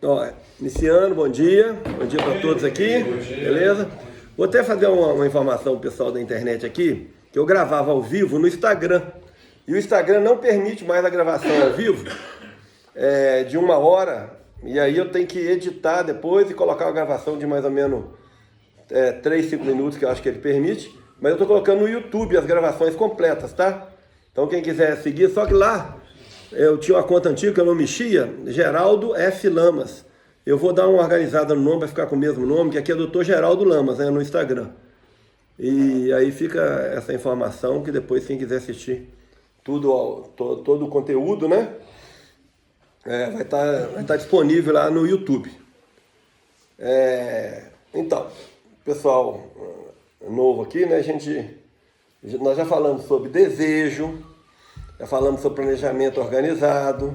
Ó, iniciando, bom dia para todos aqui, beleza? Vou até fazer uma informação pro pessoal da internet aqui, que eu gravava ao vivo no Instagram, e o Instagram não permite mais a gravação ao vivo de 1 hora, e aí eu tenho que editar depois e colocar uma gravação de mais ou menos 3, 5 minutos, que eu acho que ele permite, mas eu tô colocando no YouTube as gravações completas, tá? Então quem quiser seguir, só que lá eu tinha uma conta antiga que eu não mexia, Geraldo F. Lamas. Eu vou dar uma organizada no nome para ficar com o mesmo nome, que aqui é Dr. Geraldo Lamas, né, no Instagram. E aí fica essa informação que depois quem quiser assistir todo o conteúdo, né, vai estar disponível lá no YouTube. Então, pessoal novo aqui, né, nós já falamos sobre desejo, já falamos sobre planejamento organizado,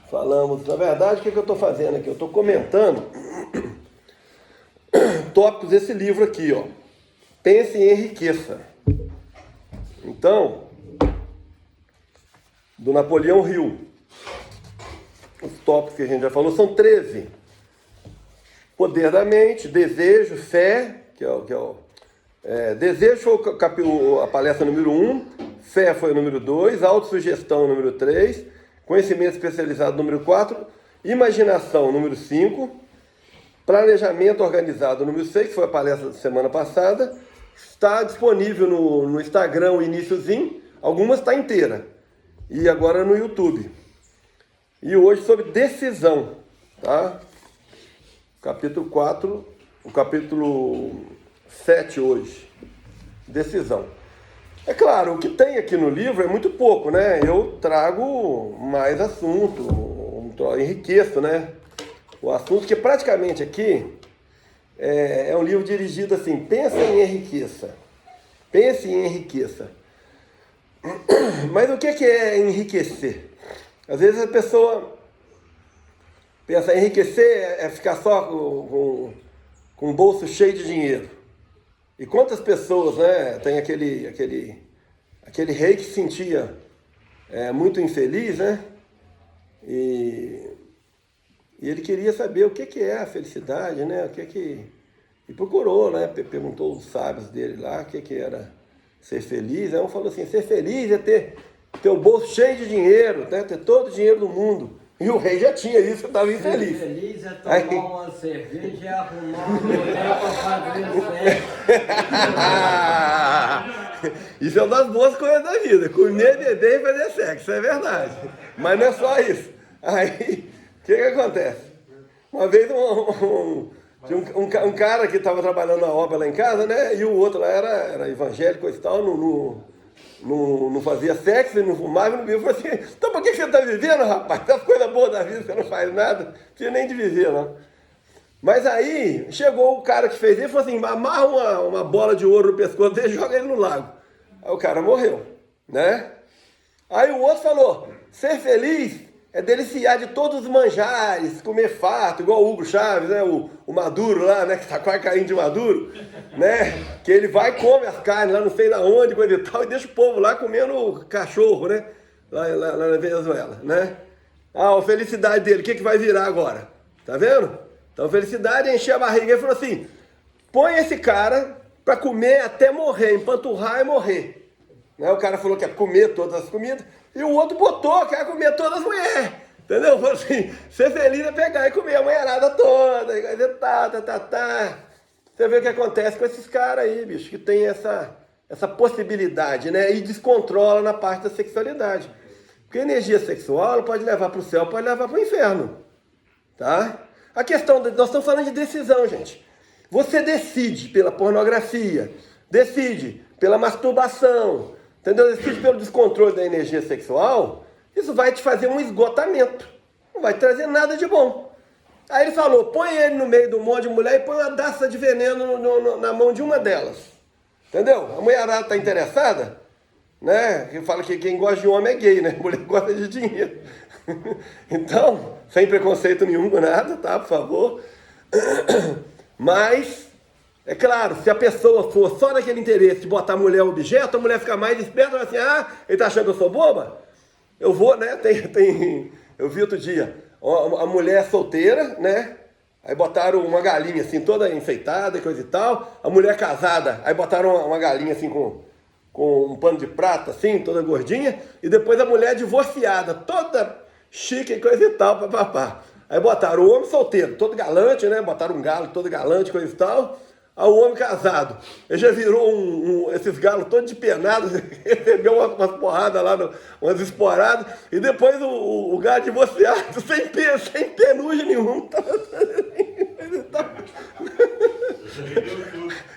falamos, na verdade, o que eu estou fazendo aqui? Eu estou comentando tópicos desse livro aqui, ó. Pense e Enriqueça. Então, do Napoleão Hill. Os tópicos que a gente já falou são 13. Poder da mente, desejo, fé, desejo foi a palestra número 1, fé foi o número 2, autossugestão número 3, conhecimento especializado número 4, imaginação número 5, planejamento organizado número 6, que foi a palestra da semana passada, está disponível no Instagram o iniciozinho, algumas está inteira, e agora no YouTube. E hoje sobre decisão, tá? Capítulo 4, o capítulo 7 hoje, decisão. É claro, o que tem aqui no livro é muito pouco, né? Eu trago mais assunto, enriqueço, né? O assunto que praticamente aqui é um livro dirigido assim, pensa em enriqueça. Pense em enriqueça. Mas o que é enriquecer? Às vezes a pessoa pensa, enriquecer é ficar só com o bolso cheio de dinheiro. E quantas pessoas, né, tem aquele rei que se sentia muito infeliz, né? E ele queria saber o que é a felicidade, né? E procurou, né? Perguntou os sábios dele lá o que era ser feliz. Aí um falou assim, ser feliz é ter o bolso cheio de dinheiro, né? Ter todo o dinheiro do mundo. E o rei já tinha isso, estava infeliz. Ser feliz é tomar uma cerveja e arrumar uma mulher para fazer sexo. Isso é uma das boas coisas da vida. Comer, beber e fazer sexo, isso é verdade. Mas não é só isso. Aí, o que acontece? Uma vez tinha um cara que estava trabalhando na obra lá em casa, né? E o outro lá era evangélico e tal, não fazia sexo, não fumava, não vivia. Eu falei assim, então por que você está vivendo, rapaz? Tem as coisas boas da vida, você não faz nada, não precisa nem de viver, não. Mas aí, chegou o cara que fez isso e falou assim, amarra uma bola de ouro no pescoço dele e joga ele no lago. Aí o cara morreu, né? Aí o outro falou, ser feliz é deliciar de todos os manjares, comer farto, igual o Hugo Chávez, né? O Maduro lá, né? Que tá quase caindo de Maduro, né? Que ele vai e come as carnes lá, não sei na onde, coisa e tal, e deixa o povo lá comendo cachorro, né? Lá na Venezuela, né? A felicidade dele, o que vai virar agora? Tá vendo? Então, felicidade é encher a barriga. Ele falou assim, põe esse cara para comer até morrer, empanturrar e morrer. Né? O cara falou que ia comer todas as comidas, e o outro botou que ia comer todas as mulheres. Entendeu? Falou assim, ser feliz é pegar e comer a mulherada toda, e tá. Você vê o que acontece com esses caras aí, bicho, que tem essa possibilidade, né? E descontrola na parte da sexualidade. Porque a energia sexual ela pode levar para o céu, pode levar para o inferno. Tá? A questão, nós estamos falando de decisão, gente. Você decide pela pornografia, decide pela masturbação, entendeu? Decide pelo descontrole da energia sexual, isso vai te fazer um esgotamento. Não vai trazer nada de bom. Aí ele falou, põe ele no meio de um monte de mulher e põe uma daça de veneno na mão de uma delas. Entendeu? A mulherada está interessada, né? Que fala que quem gosta de homem é gay, né? A mulher gosta de dinheiro. Então, sem preconceito nenhum, nada, tá? Por favor. Mas, é claro, se a pessoa for só naquele interesse de botar a mulher objeto, a mulher fica mais esperta, fala assim, ele tá achando que eu sou boba? Eu vou, né? Eu vi outro dia, a mulher solteira, né? Aí botaram uma galinha assim, toda enfeitada e coisa e tal. A mulher casada, aí botaram uma galinha assim com um pano de prata, assim, toda gordinha. E depois a mulher divorciada, toda chique e coisa e tal, papapá. Aí botaram o homem solteiro, todo galante, né? Botaram um galo todo galante, coisa e tal. Aí o homem casado. Ele já virou esses galos todos de penados, recebeu umas porradas lá, umas esporadas. E depois o galo divorciado, sem penugem nenhum.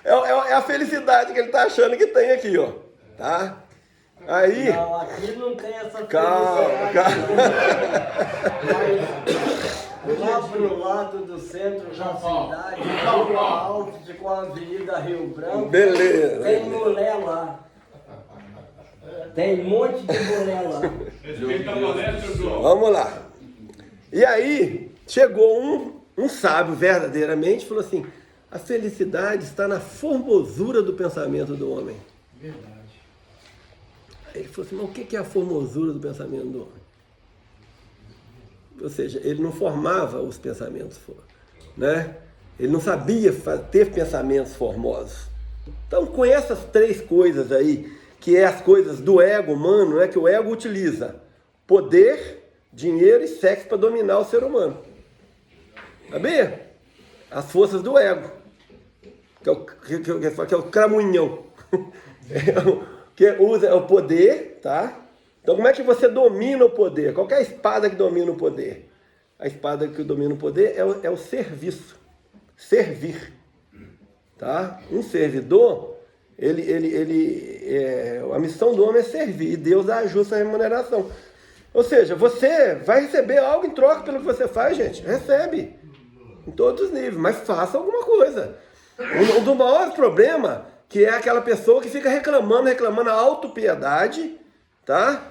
É a felicidade que ele tá achando que tem aqui, ó. Tá? Aí... Não, aqui não tem essa felicidade. Mas lá pro lado do centro da cidade, Rua Alto, com a Avenida Rio Branco, beleza. Tem mulher lá. Tem um monte de mulher lá. Vamos lá. E aí, chegou um sábio verdadeiramente, falou assim, a felicidade está na formosura do pensamento do homem. Verdade. Aí ele falou assim, mas o que é a formosura do pensamento do homem? Ou seja, ele não formava os pensamentos, né? Ele não sabia ter pensamentos formosos. Então, com essas três coisas aí, que é as coisas do ego humano, né, que o ego utiliza, poder, dinheiro e sexo para dominar o ser humano. Sabia? As forças do ego, que é o cramunhão, que usa o poder, tá? Então, como é que você domina o poder? Qual que é a espada que domina o poder? A espada que domina o poder é o serviço. Servir. Tá? Um servidor, a missão do homem é servir. E Deus dá a justa remuneração. Ou seja, você vai receber algo em troca pelo que você faz, gente. Recebe. Em todos os níveis. Mas faça alguma coisa. Um dos maiores problemas, que é aquela pessoa que fica reclamando a autopiedade, tá?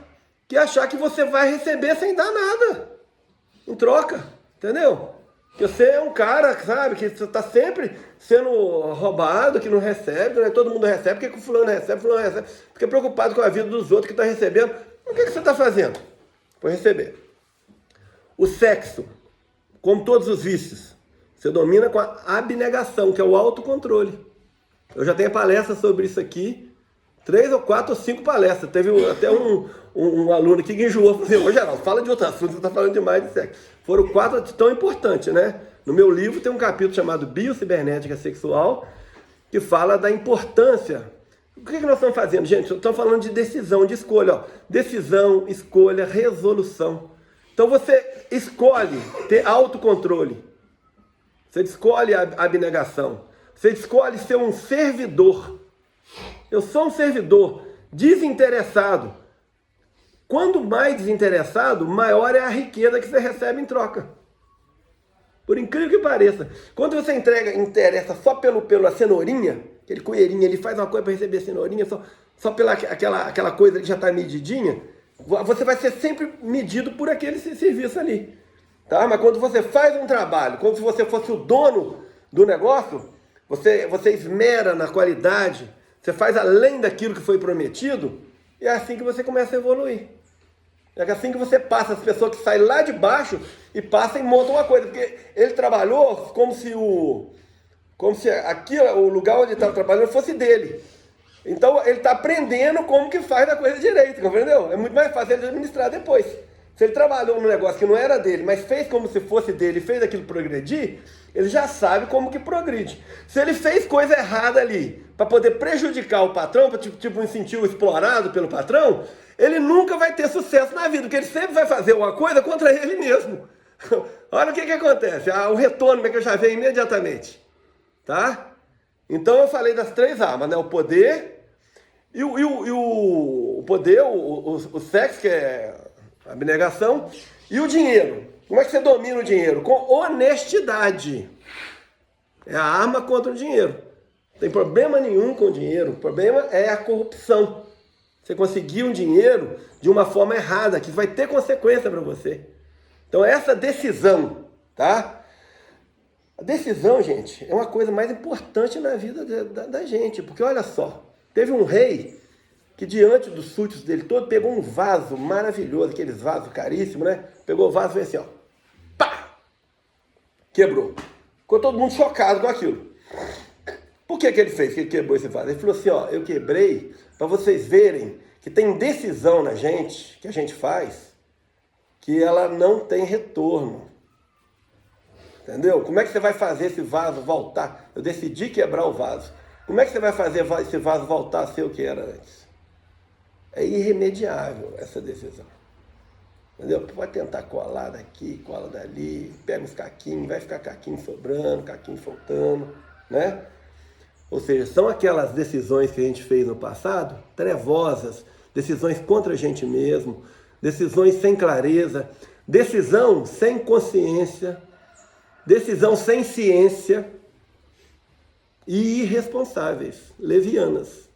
Que achar que você vai receber sem dar nada em troca, entendeu? Que você é um cara, sabe, que você está sempre sendo roubado, que não recebe, né? Todo mundo recebe, por que o fulano recebe, fica preocupado com a vida dos outros que está recebendo. O que você está fazendo? Por receber. O sexo, como todos os vícios, você domina com a abnegação, que é o autocontrole. Eu já tenho palestra sobre isso aqui, 3 ou 4 ou 5 palestras. Teve até um aluno aqui que enjoou, falou assim, ô Geraldo, fala de outro assunto, você está falando demais de sexo. Foram 4 tão importantes, né? No meu livro tem um capítulo chamado Biocibernética Sexual, que fala da importância. O que nós estamos fazendo, gente? Estamos falando de decisão, de escolha. Ó. Decisão, escolha, resolução. Então você escolhe ter autocontrole. Você escolhe a abnegação. Você escolhe ser um servidor. Eu sou um servidor desinteressado. Quando mais desinteressado, maior é a riqueza que você recebe em troca. Por incrível que pareça. Quando você interessa só pela cenourinha, aquele coelhinho, ele faz uma coisa para receber cenourinha, só pela aquela coisa que já está medidinha, você vai ser sempre medido por aquele serviço ali. Tá? Mas quando você faz um trabalho, como se você fosse o dono do negócio, você esmera na qualidade, você faz além daquilo que foi prometido, e é assim que você começa a evoluir. É assim que você passa, as pessoas que saem lá de baixo e passam e montam uma coisa, porque ele trabalhou como se o lugar onde ele estava trabalhando fosse dele. Então ele está aprendendo como que faz a coisa direito, compreendeu? É muito mais fácil ele administrar depois. Se ele trabalhou num negócio que não era dele, mas fez como se fosse dele, fez aquilo progredir, ele já sabe como que progride. Se ele fez coisa errada ali, para poder prejudicar o patrão, para tipo um incentivo explorado pelo patrão, ele nunca vai ter sucesso na vida, porque ele sempre vai fazer uma coisa contra ele mesmo. Olha o que acontece, o retorno é que eu já vejo imediatamente. Tá? Então eu falei das 3 armas, né? O poder, o poder, o sexo, que é a abnegação, e o dinheiro. Como é que você domina o dinheiro? Com honestidade. É a arma contra o dinheiro. Não tem problema nenhum com o dinheiro. O problema é a corrupção. Você conseguir um dinheiro de uma forma errada, que vai ter consequência para você. Então essa decisão, tá? A decisão, gente, é uma coisa mais importante na vida da gente. Porque olha só, teve um rei que diante dos súditos dele todo, pegou um vaso maravilhoso, aqueles vasos caríssimos, né? Pegou o vaso e fez assim, ó. quebrou. Ficou todo mundo chocado com aquilo. Por que ele fez que ele quebrou esse vaso? Ele falou assim, ó, eu quebrei para vocês verem que tem decisão na gente, que a gente faz, que ela não tem retorno. Entendeu? Como é que você vai fazer esse vaso voltar? Eu decidi quebrar o vaso. Como é que você vai fazer esse vaso voltar a ser o que era antes? É irremediável essa decisão. Entendeu? Pode tentar colar daqui, cola dali, pega os caquinhos, vai ficar caquinho sobrando, caquinho faltando, né? Ou seja, são aquelas decisões que a gente fez no passado, trevosas, decisões contra a gente mesmo, decisões sem clareza, decisão sem consciência, decisão sem ciência e irresponsáveis, levianas.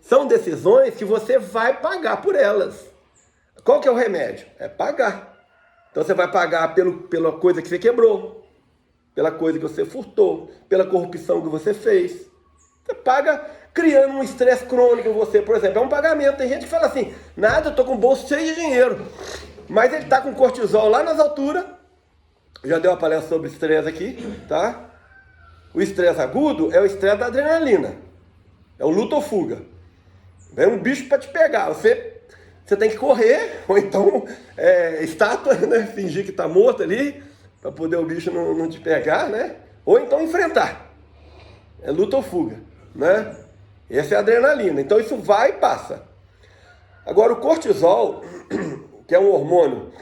São decisões que você vai pagar por elas. Qual que é o remédio? É pagar. Então você vai pagar pela coisa que você quebrou, pela coisa que você furtou, pela corrupção que você fez. Você paga criando um estresse crônico em você, por exemplo. É um pagamento. Tem gente que fala assim, nada, eu tô com o bolso cheio de dinheiro. Mas ele tá com cortisol lá nas alturas. Já dei uma palestra sobre estresse aqui, tá? O estresse agudo é o estresse da adrenalina. É o luta ou fuga. Vem um bicho para te pegar. Você tem que correr, ou então estátua, né? Fingir que tá morto ali, para poder o bicho não te pegar, né? Ou então enfrentar. É luta ou fuga, né? Essa é a adrenalina. Então isso vai e passa. Agora o cortisol, que é um hormônio,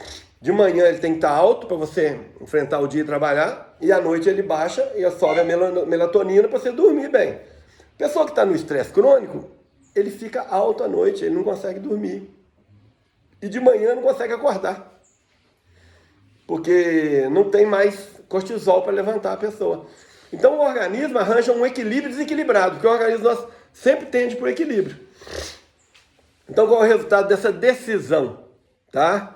de manhã ele tem que estar alto para você enfrentar o dia e trabalhar, e à noite ele baixa e sobe a melatonina para você dormir bem. A pessoa que está no estresse crônico, ele fica alto à noite, ele não consegue dormir. E de manhã não consegue acordar. Porque não tem mais cortisol para levantar a pessoa. Então o organismo arranja um equilíbrio desequilibrado, porque o organismo nosso sempre tende para o equilíbrio. Então qual é o resultado dessa decisão, tá?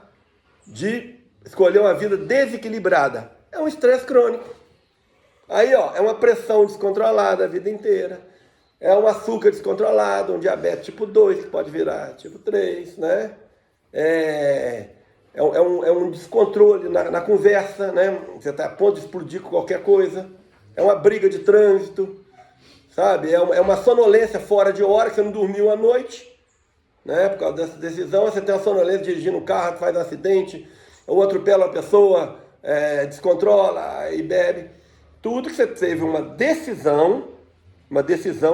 De escolher uma vida desequilibrada? É um estresse crônico. Aí, ó, é uma pressão descontrolada a vida inteira. É um açúcar descontrolado, um diabetes tipo 2, que pode virar tipo 3, né? É um descontrole na conversa, né? Você está a ponto de explodir com qualquer coisa. É uma briga de trânsito, sabe? É uma sonolência fora de hora, que você não dormiu à noite, né? Por causa dessa decisão, você tem uma sonolência dirigindo um carro, faz um acidente, ou atropela uma pessoa, descontrola e bebe. Tudo que você teve uma decisão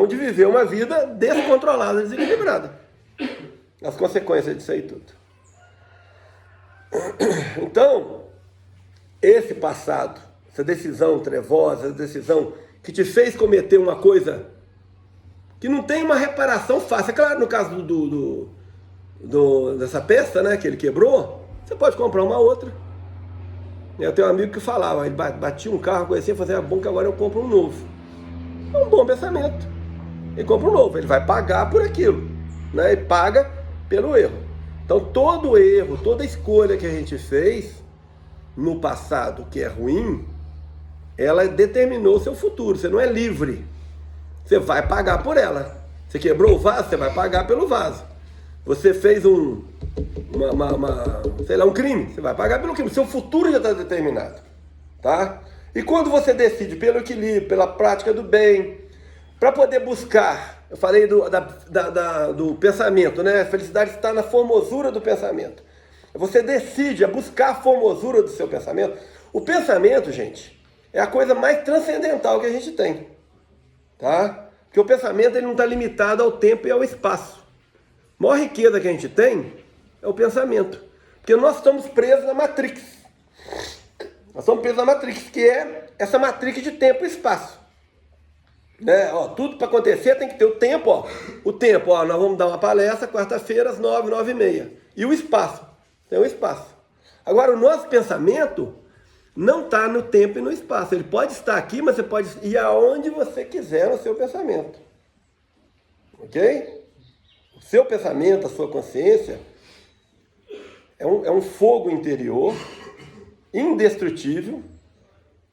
de viver uma vida descontrolada, desequilibrada. As consequências disso aí tudo. Então, esse passado, essa decisão trevosa, essa decisão que te fez cometer uma coisa que não tem uma reparação fácil. É claro, no caso dessa peça, né, que ele quebrou, você pode comprar uma outra. Eu tenho um amigo que falava, ele batia um carro, conhecia, fazia, bom que agora eu compro um novo. É um bom pensamento. Ele compra um novo, ele vai pagar por aquilo, né? E paga pelo erro. Então todo erro, toda escolha que a gente fez no passado que é ruim, ela determinou o seu futuro. Você não é livre. Você vai pagar por ela. Você quebrou o vaso, você vai pagar pelo vaso. Você fez um crime, você vai pagar pelo crime. Seu futuro já está determinado, tá? E quando você decide pelo equilíbrio, pela prática do bem, para poder buscar, eu falei do pensamento, né? A felicidade está na formosura do pensamento. Você decide a buscar a formosura do seu pensamento. O pensamento, gente, é a coisa mais transcendental que a gente tem, tá? Porque o pensamento ele não está limitado ao tempo e ao espaço. A maior riqueza que a gente tem é o pensamento. Porque nós estamos presos na Matrix. Nós estamos presos na Matrix, que é essa Matrix de tempo e espaço. Né? Ó, tudo para acontecer tem que ter o tempo. Ó. O tempo, ó, nós vamos dar uma palestra quarta-feira às 9, 9h30. E o espaço? Tem o espaço. Agora, o nosso pensamento não está no tempo e no espaço. Ele pode estar aqui, mas você pode ir aonde você quiser no seu pensamento. Ok? O seu pensamento, a sua consciência, é um fogo interior indestrutível.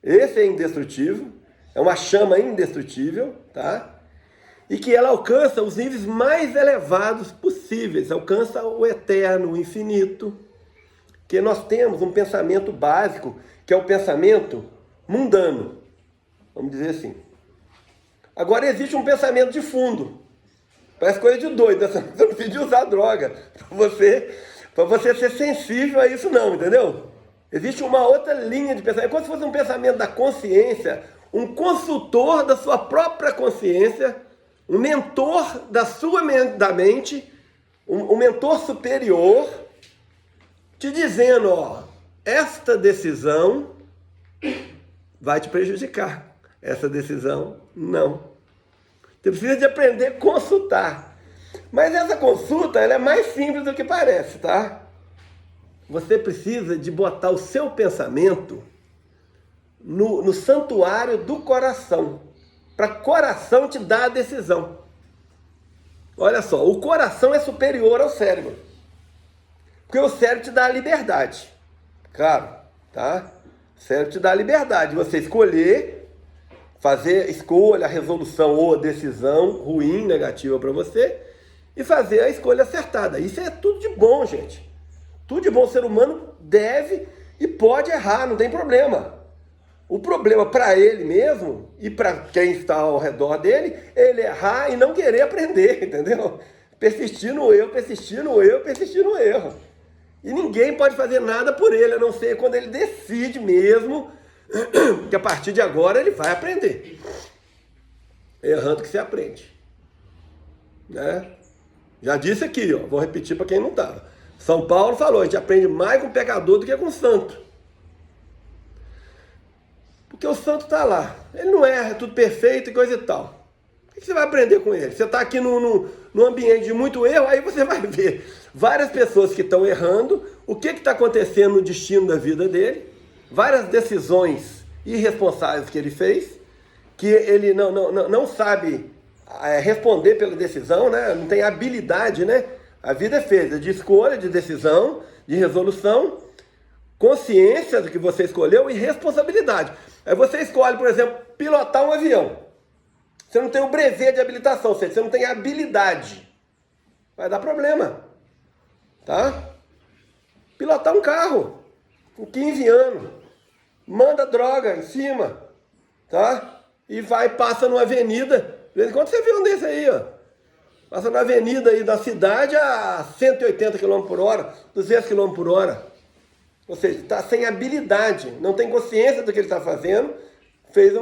Esse é indestrutível. É uma chama indestrutível, tá? E que ela alcança os níveis mais elevados possíveis. Alcança o eterno, o infinito. Porque nós temos um pensamento básico, que é o pensamento mundano, vamos dizer assim. Agora existe um pensamento de fundo. Parece coisa de doido, né? Você não precisa usar droga para você ser sensível a isso não, entendeu? Existe uma outra linha de pensamento. É como se fosse um pensamento da consciência, um consultor da sua própria consciência, um mentor da mente, um mentor superior, te dizendo, ó, esta decisão vai te prejudicar. Essa decisão, não. Você precisa de aprender a consultar. Mas essa consulta, ela é mais simples do que parece, tá? Você precisa de botar o seu pensamento no santuário do coração. Para o coração te dar a decisão. Olha só, o coração é superior ao cérebro. Porque o cérebro te dá a liberdade. Claro, tá? O cérebro te dá a liberdade de você escolher, fazer a escolha, a resolução ou a decisão ruim, negativa para você, e fazer a escolha acertada. Isso é tudo de bom, gente. Tudo de bom. O ser humano deve e pode errar, não tem problema. O problema para ele mesmo e para quem está ao redor dele, ele errar e não querer aprender, entendeu? Persistir no erro, persistir no erro, persistir no erro. E ninguém pode fazer nada por ele, a não ser quando ele decide mesmo que a partir de agora ele vai aprender. Errando que se aprende. Né? Já disse aqui, ó, vou repetir para quem não estava. São Paulo falou, a gente aprende mais com pecador do que com santo. Porque o santo está lá. Ele não erra, é tudo perfeito e coisa e tal. O que você vai aprender com ele? Você está aqui num ambiente de muito erro, aí você vai ver várias pessoas que estão errando, o que está acontecendo no destino da vida dele, várias decisões irresponsáveis que ele fez, que ele não sabe responder pela decisão, né? Não tem habilidade, né? A vida é feita de escolha, de decisão, de resolução, consciência do que você escolheu e responsabilidade. Aí você escolhe, por exemplo, pilotar um avião. Você não tem o brevet de habilitação, ou seja, você não tem habilidade. Vai dar problema. Tá? Pilotar um carro com 15 anos. Manda droga em cima. Tá? E passa numa avenida. De vez em quando você vê um desse aí, ó. Passa na avenida aí da cidade a 180 km por hora, 200 km por hora. Ou seja, está sem habilidade, não tem consciência do que ele está fazendo, fez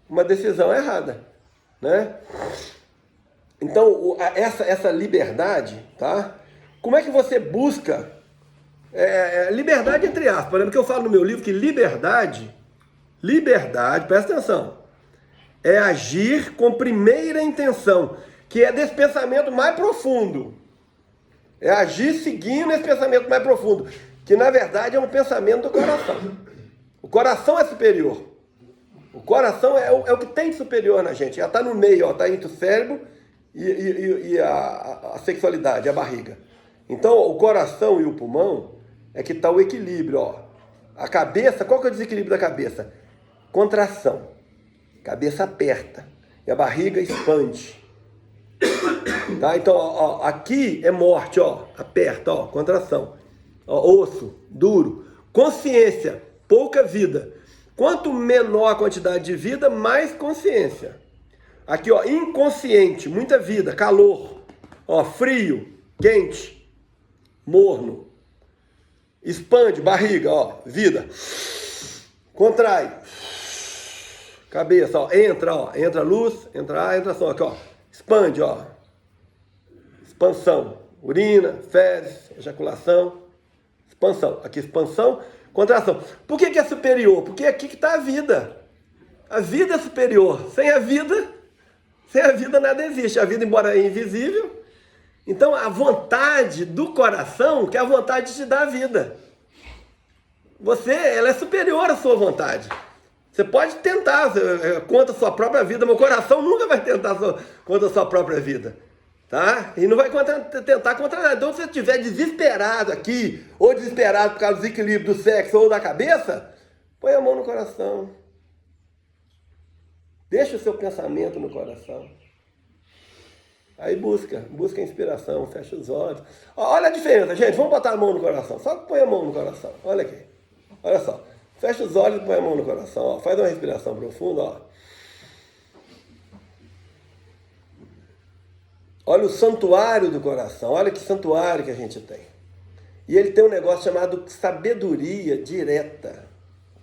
uma decisão errada. Né? Então, essa liberdade, tá? Como é que você busca liberdade entre aspas? Lembra que eu falo no meu livro que liberdade, presta atenção, é agir com primeira intenção, que é desse pensamento mais profundo. É agir seguindo esse pensamento mais profundo, que na verdade é um pensamento do coração. O coração é superior. O coração é o que tem de superior na gente. Ela está no meio, está entre o cérebro e a sexualidade, a barriga. Então, o coração e o pulmão é que está o equilíbrio. Ó. A cabeça, qual que é o desequilíbrio da cabeça? Contração. Cabeça aperta e a barriga expande. Tá? Então, ó, aqui é morte, ó, aperta, ó, contração. Ó, osso, duro. Consciência, pouca vida. Quanto menor a quantidade de vida, mais consciência. Aqui, ó, inconsciente, muita vida, calor. Ó, frio, quente, morno. Expande, barriga, ó, vida. Contrai. Cabeça, ó, entra luz, entra ar, entra som. Aqui, ó, expande, ó. Expansão, urina, fezes, ejaculação. Expansão, aqui expansão, contração. Por que é superior? Porque aqui que está a vida. A vida é superior. Sem a vida nada existe. A vida, embora é invisível. Então a vontade do coração, que é a vontade de te dar a vida. Ela é superior à sua vontade. Você pode tentar contra a sua própria vida, mas o coração nunca vai tentar contra a sua própria vida. Tá? E não vai tentar contra nada. Então, se você estiver desesperado aqui, ou desesperado por causa do desequilíbrio do sexo ou da cabeça, põe a mão no coração. Deixa o seu pensamento no coração. Aí busca inspiração, fecha os olhos. Olha a diferença, gente, vamos botar a mão no coração. Só põe a mão no coração, olha aqui. Olha só, fecha os olhos e põe a mão no coração, ó. Faz uma respiração profunda, ó. Olha o santuário do coração, olha que santuário que a gente tem. E ele tem um negócio chamado sabedoria direta,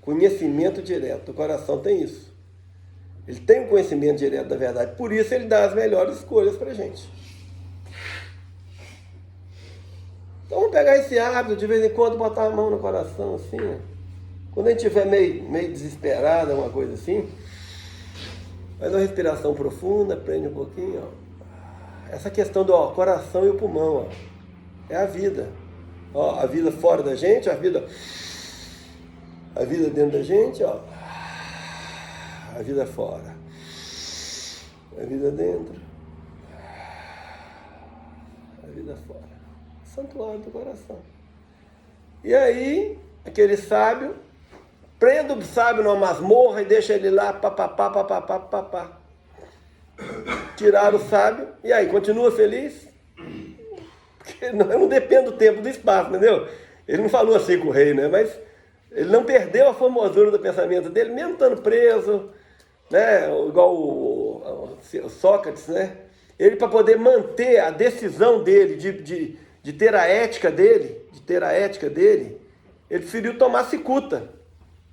conhecimento direto. O coração tem isso. Ele tem um conhecimento direto da verdade, por isso ele dá as melhores escolhas pra gente. Então vamos pegar esse hábito de vez em quando, botar a mão no coração assim, ó. Quando a gente estiver meio desesperado, uma coisa assim, faz uma respiração profunda, prende um pouquinho, ó. Essa questão do coração e o pulmão, ó, é a vida. Ó, a vida fora da gente, a vida dentro da gente, ó. A vida fora. A vida dentro. A vida fora. Santuário do coração. E aí, aquele sábio, prenda o sábio numa masmorra e deixa ele lá, papapá. Tiraram o sábio, e aí, continua feliz? Porque eu não dependo do tempo, do espaço, entendeu? Ele não falou assim com o rei, né? Mas ele não perdeu a formosura do pensamento dele, mesmo estando preso, né? Igual o Sócrates, né? Ele, para poder manter a decisão dele de ter a ética dele, ele preferiu tomar cicuta,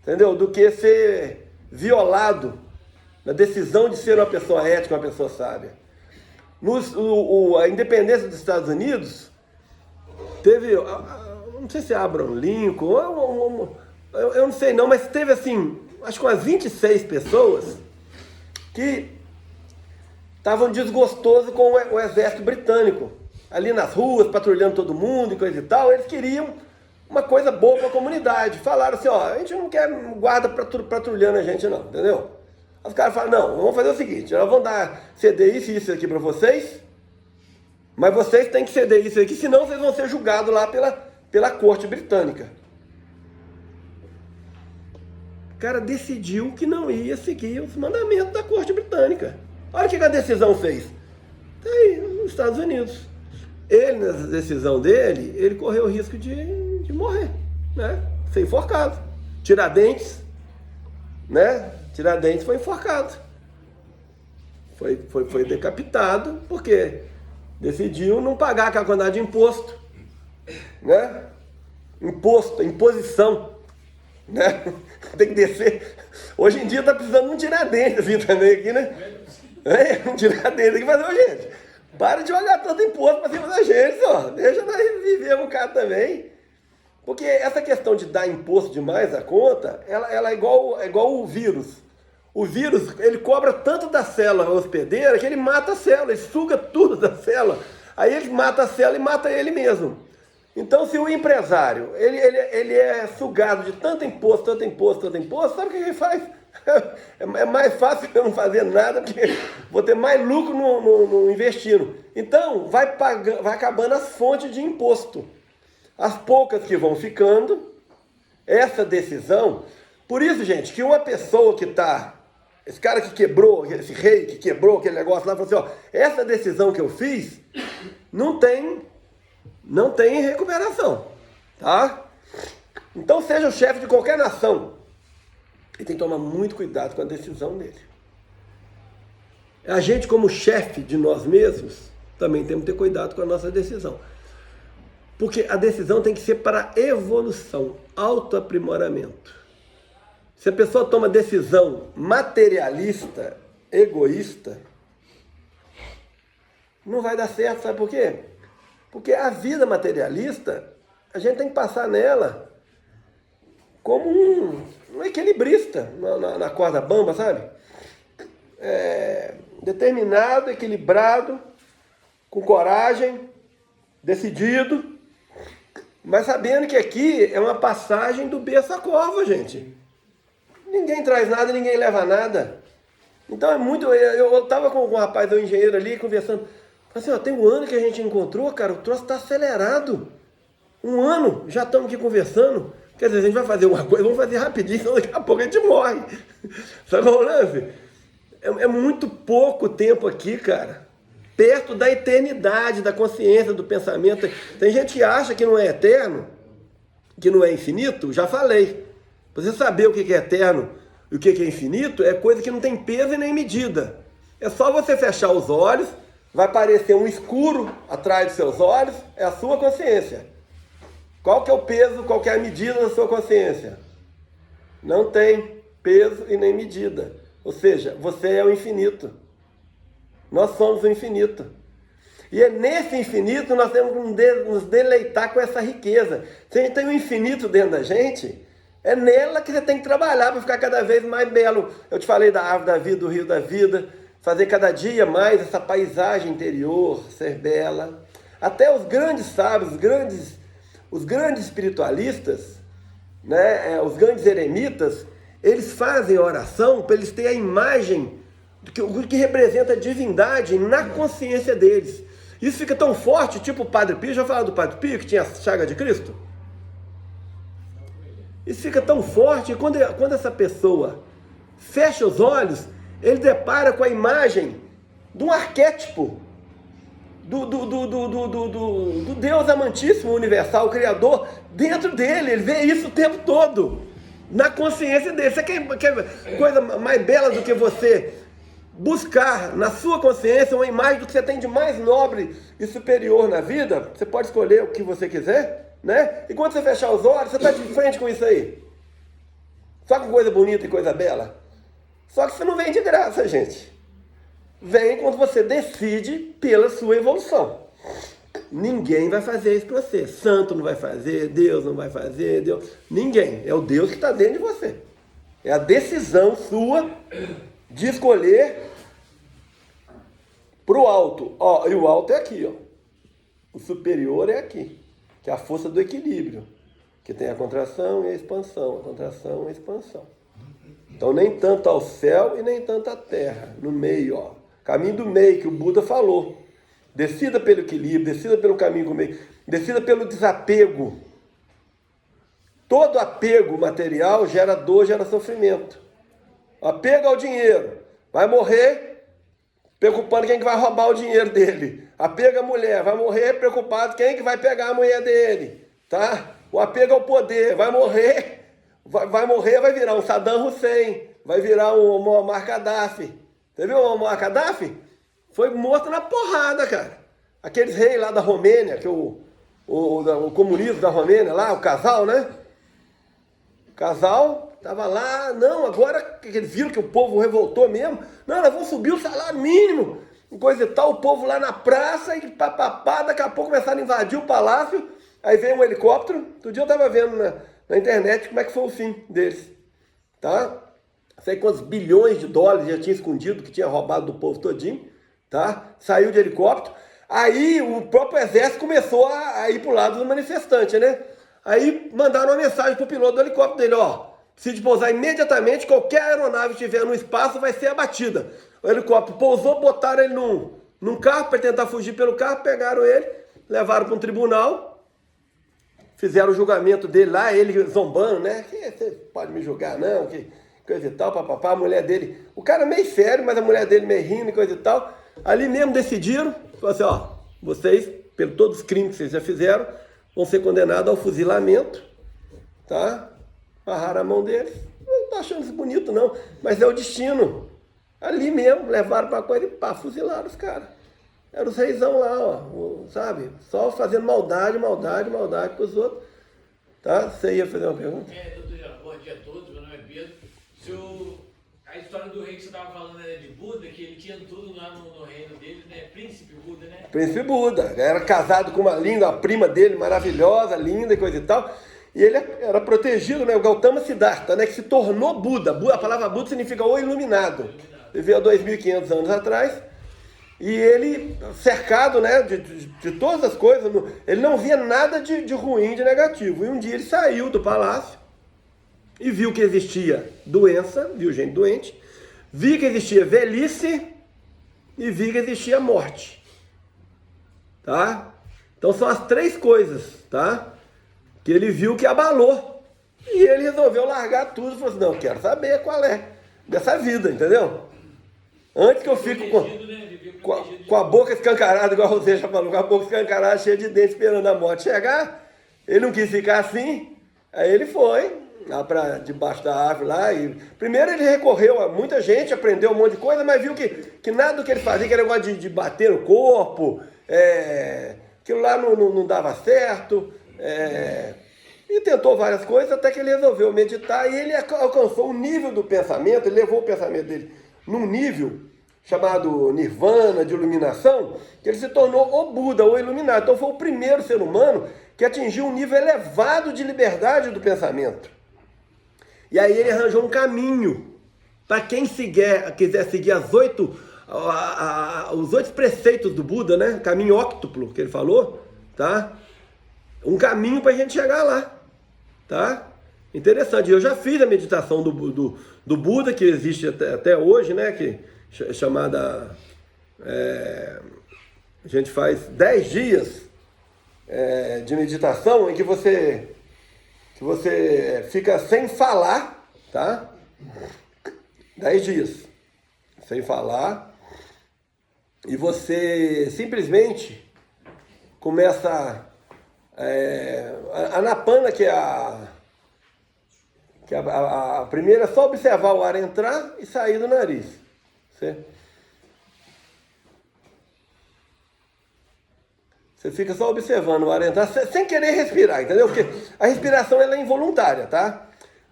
entendeu? Do que ser violado na decisão de ser uma pessoa ética, uma pessoa sábia. A independência dos Estados Unidos teve, não sei se é Abraham Lincoln, eu não sei não, mas teve assim, acho que umas 26 pessoas que estavam desgostosos com o exército britânico, ali nas ruas, patrulhando todo mundo e coisa e tal. Eles queriam uma coisa boa para a comunidade. Falaram assim, ó, a gente não quer guarda patrulhando a gente não, entendeu? Os caras falaram, não, vamos fazer o seguinte, nós vamos ceder isso e isso aqui para vocês, mas vocês têm que ceder isso aqui, senão vocês vão ser julgados lá pela corte britânica. O cara decidiu que não ia seguir os mandamentos da corte britânica. Olha o que a decisão fez. Tá aí, nos Estados Unidos. Ele, nessa decisão dele, ele correu o risco de morrer, né? Ser enforcado. Tiradentes, né? Tiradentes foi enforcado. Foi decapitado, porque decidiu não pagar aquela quantidade de imposto, né? Imposição, né? Tem que descer. Hoje em dia tá precisando de um Tiradentes assim também aqui, né? Um Tiradentes aqui, mas, gente, para de pagar tanto imposto para cima da gente, ó. Deixa nós viver um bocado também. Porque essa questão de dar imposto demais à conta, ela é igual o vírus. O vírus, ele cobra tanto da célula hospedeira que ele mata a célula, ele suga tudo da célula. Aí ele mata a célula e mata ele mesmo. Então, se o empresário, ele é sugado de tanto imposto, sabe o que ele faz? É mais fácil eu não fazer nada, porque vou ter mais lucro no investindo. Então, vai acabando as fontes de imposto. As poucas que vão ficando, essa decisão... Por isso, gente, que uma pessoa que está... Esse cara que quebrou, esse rei que quebrou aquele negócio lá, falou assim, ó, essa decisão que eu fiz não tem recuperação, tá? Então seja o chefe de qualquer nação, ele tem que tomar muito cuidado com a decisão dele. A gente, como chefe de nós mesmos, também temos que ter cuidado com a nossa decisão. Porque a decisão tem que ser para evolução, autoaprimoramento. Se a pessoa toma decisão materialista, egoísta, não vai dar certo, sabe por quê? Porque a vida materialista, a gente tem que passar nela como um equilibrista na corda bamba, sabe? Determinado, equilibrado, com coragem, decidido, mas sabendo que aqui é uma passagem do berço à cova, gente. Ninguém traz nada, ninguém leva nada. Então é muito... Eu estava com um rapaz, um engenheiro ali, conversando. Falei assim, ó, tem um ano que a gente encontrou, cara, o troço está acelerado. Um ano, já estamos aqui conversando. Quer dizer, a gente vai fazer uma coisa, vamos fazer rapidinho, senão daqui a pouco a gente morre. Sabe o lance? É muito pouco tempo aqui, cara. perto da eternidade, da consciência, do pensamento. Tem gente que acha que não é eterno, que não é infinito, já falei. Pra você saber o que é eterno e o que é infinito, é coisa que não tem peso e nem medida. É só você fechar os olhos, vai aparecer um escuro atrás dos seus olhos, é a sua consciência. Qual que é o peso, qual que é a medida da sua consciência? Não tem peso e nem medida. Ou seja, você é o infinito. Nós somos o infinito. E é nesse infinito nós temos que nos deleitar com essa riqueza. Se a gente tem um infinito dentro da gente, é nela que você tem que trabalhar para ficar cada vez mais belo. Eu te falei da árvore da vida, do rio da vida, fazer cada dia mais essa paisagem interior ser bela. Até os grandes sábios, os grandes espiritualistas, né, os grandes eremitas, eles fazem oração para eles terem a imagem do que representa a divindade na consciência deles. Isso fica tão forte, tipo o Padre Pio, já falaram do Padre Pio, que tinha a chaga de Cristo? Isso fica tão forte que quando essa pessoa fecha os olhos, ele depara com a imagem de um arquétipo do Deus amantíssimo, universal, o Criador, dentro dele. Ele vê isso o tempo todo, na consciência dele. Você quer coisa mais bela do que você buscar na sua consciência uma imagem do que você tem de mais nobre e superior na vida? Você pode escolher o que você quiser, né? E quando você fechar os olhos, você está de frente com isso aí. Só com coisa bonita e coisa bela. Só que isso não vem de graça, gente. Vem quando você decide pela sua evolução. Ninguém vai fazer isso para você. Santo não vai fazer, Deus não vai fazer, ninguém. É o Deus que está dentro de você. É a decisão sua de escolher para o alto. Ó, e o alto é aqui, ó. O superior é aqui, que é a força do equilíbrio, que tem a contração e a expansão, a contração e a expansão. Então nem tanto ao céu e nem tanto à terra, no meio, ó. Caminho do meio, que o Buda falou. Decida pelo equilíbrio, decida pelo caminho do meio, decida pelo desapego. Todo apego material gera dor, gera sofrimento. Apego ao dinheiro, vai morrer preocupando quem que vai roubar o dinheiro dele. Apego à mulher, vai morrer preocupado quem que vai pegar a mulher dele, tá? O apego ao poder, vai morrer, vai virar um Saddam Hussein, vai virar um Muammar Gaddafi. Você viu o Muammar Gaddafi? Foi morto na porrada, cara. Aqueles reis lá da Romênia, que o comunismo da Romênia lá, o casal, né? O casal tava lá, não, agora que eles viram que o povo revoltou mesmo, não, nós vamos subir o salário mínimo, coisa e tal, o povo lá na praça, e papapá, daqui a pouco começaram a invadir o palácio, aí veio um helicóptero. Outro dia eu tava vendo na internet como é que foi o fim deles, tá? Sei quantos bilhões de dólares já tinha escondido, que tinha roubado do povo todinho, tá? Saiu de helicóptero, aí o próprio exército começou a ir pro lado dos manifestantes, né? Aí mandaram uma mensagem pro piloto do helicóptero dele, ó, precisa pousar imediatamente, qualquer aeronave que estiver no espaço vai ser abatida. O helicóptero pousou, botaram ele num carro para tentar fugir pelo carro, pegaram ele, levaram para um tribunal, fizeram o julgamento dele lá, ele zombando, né? Você pode me julgar não, que coisa e tal, papapá, a mulher dele, o cara meio sério, mas a mulher dele meio rindo e coisa e tal. Ali mesmo decidiram, falaram assim, ó, vocês, pelo todos os crimes que vocês já fizeram, vão ser condenados ao fuzilamento, tá? Amarraram a mão deles. Não tô achando isso bonito não, mas é o destino. Ali mesmo, levaram pra coisa e pá, fuzilaram os caras. Eram os reizão lá, ó, sabe? Só fazendo maldade pros outros. Tá? Você ia fazer uma pergunta? Doutor, bom dia a todos, meu nome é Pedro. A história do rei que você estava falando, né, de Buda, que ele tinha tudo lá no reino dele, né? Príncipe Buda, né? Príncipe Buda. Era casado com uma linda, a prima dele, maravilhosa, linda e coisa e tal. E ele era protegido, né? O Gautama Siddhartha, né? Que se tornou Buda. A palavra Buda significa o iluminado. Ele veio há 2.500 anos atrás. E ele, cercado, né, de todas as coisas, ele não via nada de ruim, de negativo. E um dia ele saiu do palácio e viu que existia doença, viu gente doente, viu que existia velhice e viu que existia morte. Tá? Então são as três coisas, tá? Que ele viu que abalou. E ele resolveu largar tudo e falou assim, não, quero saber qual é dessa vida, entendeu? Antes que eu fique com a boca escancarada, igual você já falou, com a boca escancarada, cheia de dentes, esperando a morte chegar, ele não quis ficar assim, aí ele foi lá para debaixo da árvore lá, e primeiro ele recorreu a muita gente, aprendeu um monte de coisa, mas viu que nada do que ele fazia, que era negócio de bater no corpo, aquilo lá não dava certo, e tentou várias coisas até que ele resolveu meditar, e ele alcançou o nível do pensamento, ele levou o pensamento dele num nível chamado nirvana, de iluminação, que ele se tornou o Buda, o iluminado. Então foi o primeiro ser humano que atingiu um nível elevado de liberdade do pensamento. E aí ele arranjou um caminho para quem quiser seguir os 8 preceitos do Buda, né? Caminho óctuplo que ele falou, tá? Um caminho para a gente chegar lá, tá? Interessante. Eu já fiz a meditação do Buda, que existe até hoje, né? Que chamada... a gente faz 10 dias de meditação em que você fica sem falar, tá? 10 dias sem falar, e você simplesmente começa a Anapana, que é a primeira, é só observar o ar entrar e sair do nariz. Você fica só observando o ar entrar, sem querer respirar, entendeu? Porque a respiração ela é involuntária, tá?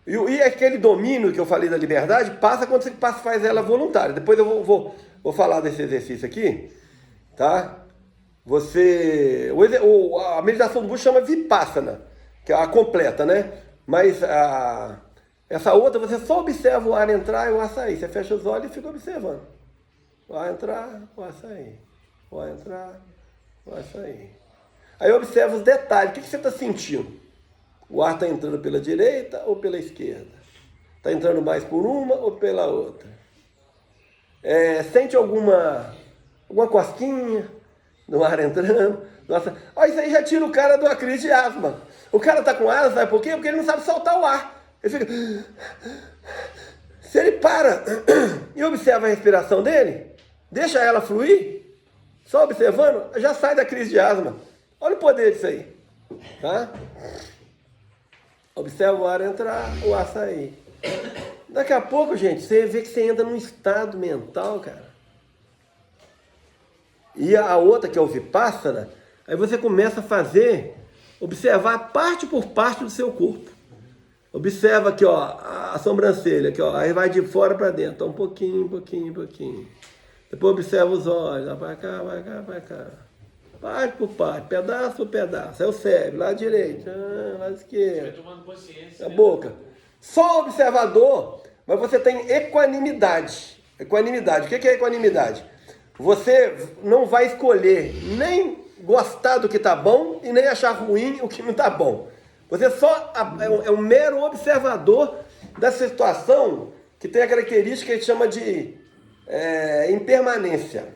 E aquele domínio que eu falei da liberdade passa quando você faz ela voluntária. Depois eu vou falar desse exercício aqui, tá? A meditação do Buda chama Vipassana, que é a completa, né? Mas essa outra, você só observa o ar entrar e o ar sair. Você fecha os olhos e fica observando. O ar entrar, o ar sair. O ar entrar, o ar sair. Aí observa os detalhes. O que você está sentindo? O ar está entrando pela direita ou pela esquerda? Está entrando mais por uma ou pela outra? Sente alguma cosquinha no ar entrando? Nossa, isso aí já tira o cara de uma crise de asma. O cara está com asma, sabe por quê? Porque ele não sabe soltar o ar. Ele fica... Se ele para e observa a respiração dele, deixa ela fluir, só observando, já sai da crise de asma. Olha o poder disso aí, tá? Observa o ar entrar, o ar sair. Daqui a pouco, gente, você vê que você entra num estado mental, cara. E a outra, que é o Vipassana, aí você começa a observar parte por parte do seu corpo. Observa aqui, ó, a sobrancelha, aqui, ó, aí vai de fora para dentro, ó, um pouquinho. Depois observa os olhos, ó, para cá. Parte por parte, pedaço por pedaço. É o cérebro, lado direito, lado esquerdo. Vai tomando consciência. A boca. Só observador, mas você tem equanimidade. Equanimidade. O que é equanimidade? Você não vai escolher nem gostar do que está bom e nem achar ruim o que não está bom. Você só é um mero observador dessa situação que tem a característica que a gente chama de impermanência.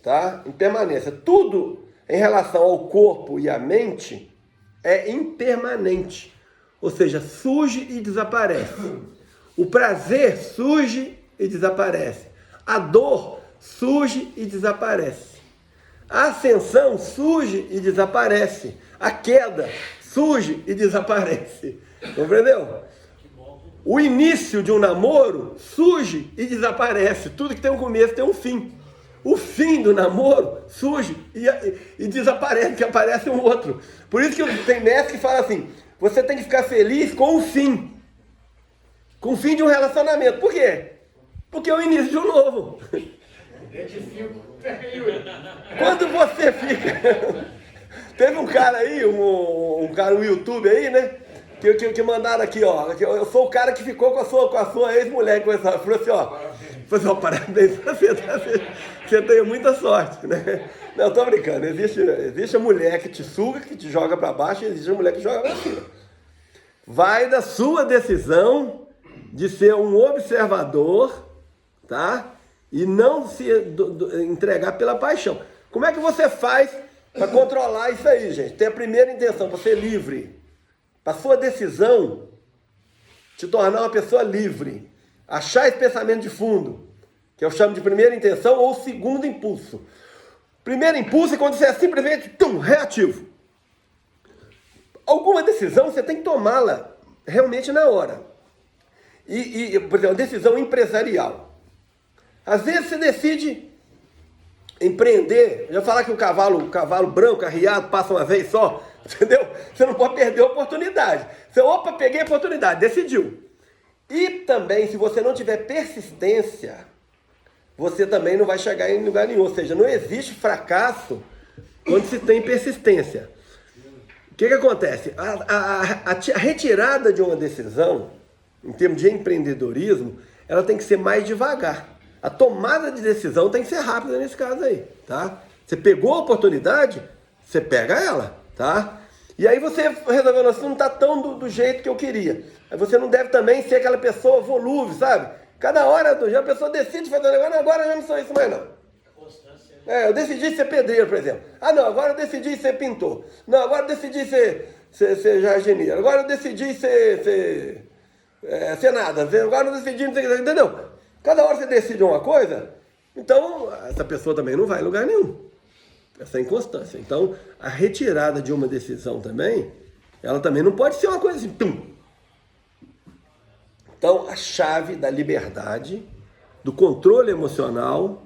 Tá? Impermanência. Tudo em relação ao corpo e à mente é impermanente. Ou seja, surge e desaparece. O prazer surge e desaparece. A dor surge e desaparece. A ascensão surge e desaparece. A queda surge e desaparece. Compreendeu? O início de um namoro surge e desaparece. Tudo que tem um começo tem um fim. O fim do namoro surge e desaparece, que aparece um outro. Por isso que tem mestre que fala assim, você tem que ficar feliz com o fim. Com o fim de um relacionamento. Por quê? Porque é o início de um novo. Quando você fica... Teve um cara aí, um cara no YouTube aí, né? Que mandaram aqui, ó. Eu sou o cara que ficou com a sua ex-mulher. Falou assim, ó, parabéns, você tem muita sorte, né? Não, tô brincando. Existe a mulher que te suga, que te joga para baixo, e existe a mulher que joga para cima. Vai da sua decisão de ser um observador, tá? E não se entregar pela paixão. Como é que você faz para controlar isso aí, gente? Tem a primeira intenção, para ser livre. Para sua decisão te tornar uma pessoa livre. Achar esse pensamento de fundo. que eu chamo de primeira intenção ou segundo impulso. Primeiro impulso é quando você é simplesmente reativo. Alguma decisão você tem que tomá-la realmente na hora. Por exemplo, decisão empresarial. Às vezes você decide empreender, já falar que o cavalo branco, arriado, passa uma vez só, entendeu? Você não pode perder a oportunidade. Você, peguei a oportunidade, decidiu. E também, se você não tiver persistência, você também não vai chegar em lugar nenhum. Ou seja, não existe fracasso quando se tem persistência. O que acontece? A retirada de uma decisão, em termos de empreendedorismo, ela tem que ser mais devagar. A tomada de decisão tem que ser rápida nesse caso aí, tá? Você pegou a oportunidade, você pega ela, tá? E aí você resolveu, assim, não está tão do jeito que eu queria. Aí você não deve também ser aquela pessoa volúvel, sabe? Cada hora do dia a pessoa decide fazer um negócio, agora eu já não sou isso mais não. Eu decidi ser pedreiro, por exemplo. Ah, não, agora eu decidi ser pintor. Não, agora eu decidi ser jardineiro. Agora eu decidi ser nada. Agora eu decidi, entendeu? Cada hora você decide uma coisa, então essa pessoa também não vai em lugar nenhum. Essa inconstância. Então, a retirada de uma decisão também, ela também não pode ser uma coisa assim, Então, a chave da liberdade, do controle emocional,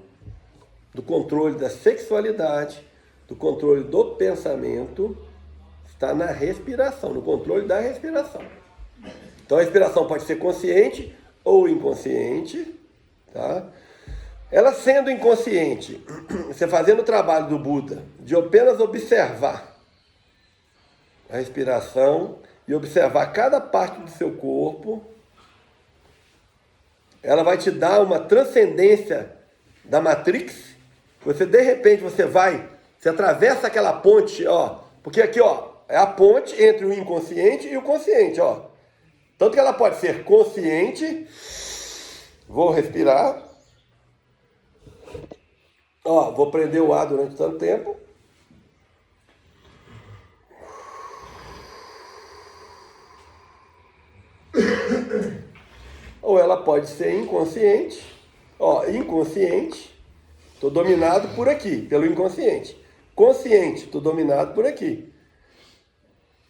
do controle da sexualidade, do controle do pensamento, está na respiração, no controle da respiração. Então, a respiração pode ser consciente ou inconsciente, tá? Ela sendo inconsciente, você fazendo o trabalho do Buda, de apenas observar a respiração e observar cada parte do seu corpo, ela vai te dar uma transcendência da Matrix. Você, de repente, você atravessa aquela ponte, ó, porque aqui, ó, é a ponte entre o inconsciente e o consciente, ó. Tanto que ela pode ser consciente, vou respirar, ó, vou prender o ar durante tanto tempo. Ou ela pode ser inconsciente, ó, inconsciente, estou dominado por aqui, pelo inconsciente. Consciente, estou dominado por aqui.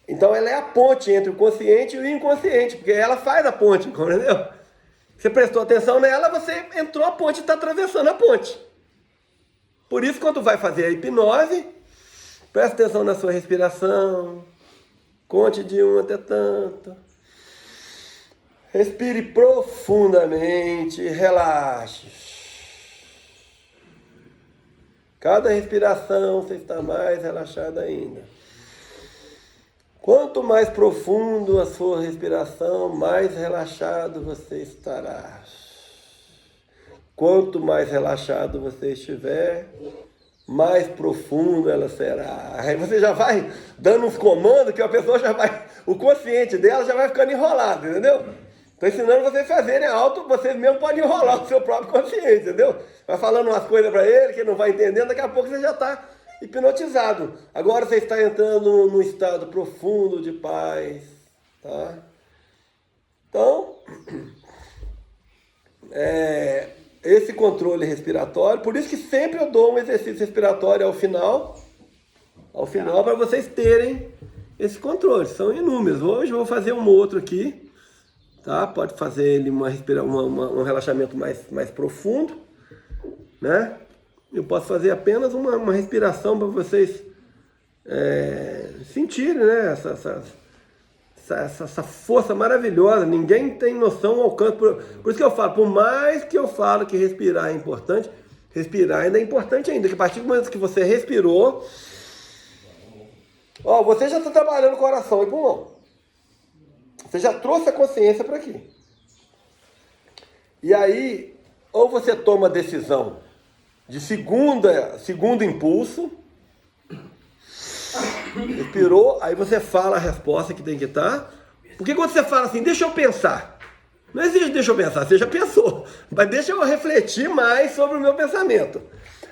Então ela é a ponte entre o consciente e o inconsciente, porque ela faz a ponte, entendeu? Você prestou atenção nela, você entrou a ponte e está atravessando a ponte. Por isso, quando vai fazer a hipnose, presta atenção na sua respiração, conte de 1 até tanto. Respire profundamente, relaxe. Cada respiração você está mais relaxado ainda. Quanto mais profundo a sua respiração, mais relaxado você estará. Quanto mais relaxado você estiver, mais profundo ela será. Aí você já vai dando uns comandos que a pessoa já vai, o consciente dela já vai ficando enrolado, entendeu? Estou ensinando vocês a fazerem alto, vocês mesmo podem enrolar o seu próprio consciente, entendeu? Vai falando umas coisas para ele que ele não vai entendendo, daqui a pouco você já está hipnotizado. Agora você está entrando num estado profundo de paz, tá? Então, esse controle respiratório, por isso que sempre eu dou um exercício respiratório ao final para vocês terem esse controle. São inúmeros. Hoje eu vou fazer um outro aqui, tá? Pode fazer ele um relaxamento mais profundo, né? Eu posso fazer apenas uma respiração para vocês sentirem, né? Essa força maravilhosa. Ninguém tem noção do alcance. Por isso que eu falo, por mais que eu falo que respirar é importante, respirar ainda é importante ainda. Que a partir do momento que você respirou, ó, você já está trabalhando coração e pulmão. Você já trouxe a consciência para aqui. E aí, ou você toma a decisão de segundo impulso, respirou, aí você fala a resposta que tem que estar. Porque quando você fala assim, deixa eu pensar, não existe deixa eu pensar, você já pensou, mas deixa eu refletir mais sobre o meu pensamento.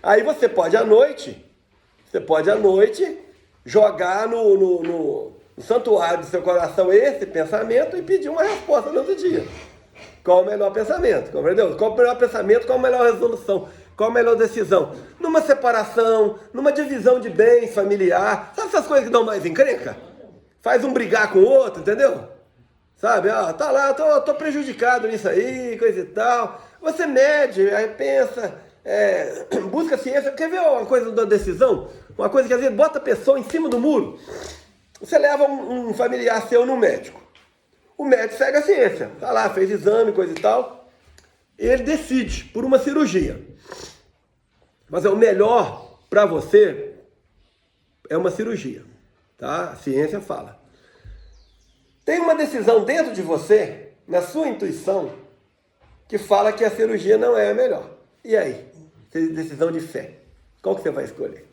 Aí você pode à noite jogar no santuário do seu coração esse pensamento e pedir uma resposta no outro dia. qual o melhor pensamento, compreendeu? Qual o melhor pensamento, qual a melhor resolução, qual a melhor decisão. Numa separação, numa divisão de bens familiar, sabe essas coisas que dão mais encrenca? Faz um brigar com o outro, entendeu? Sabe, tá lá, tô prejudicado nisso aí, coisa e tal. Você mede, aí pensa, busca ciência. Quer ver uma coisa da decisão? Uma coisa que às vezes bota a pessoa em cima do muro. Você leva um familiar seu no médico. O médico segue a ciência. Tá lá, fez exame, coisa e tal. Ele decide por uma cirurgia. Mas o melhor para você é uma cirurgia. Tá? A ciência fala. Tem uma decisão dentro de você, na sua intuição, que fala que a cirurgia não é a melhor. E aí? Decisão de fé. Qual que você vai escolher?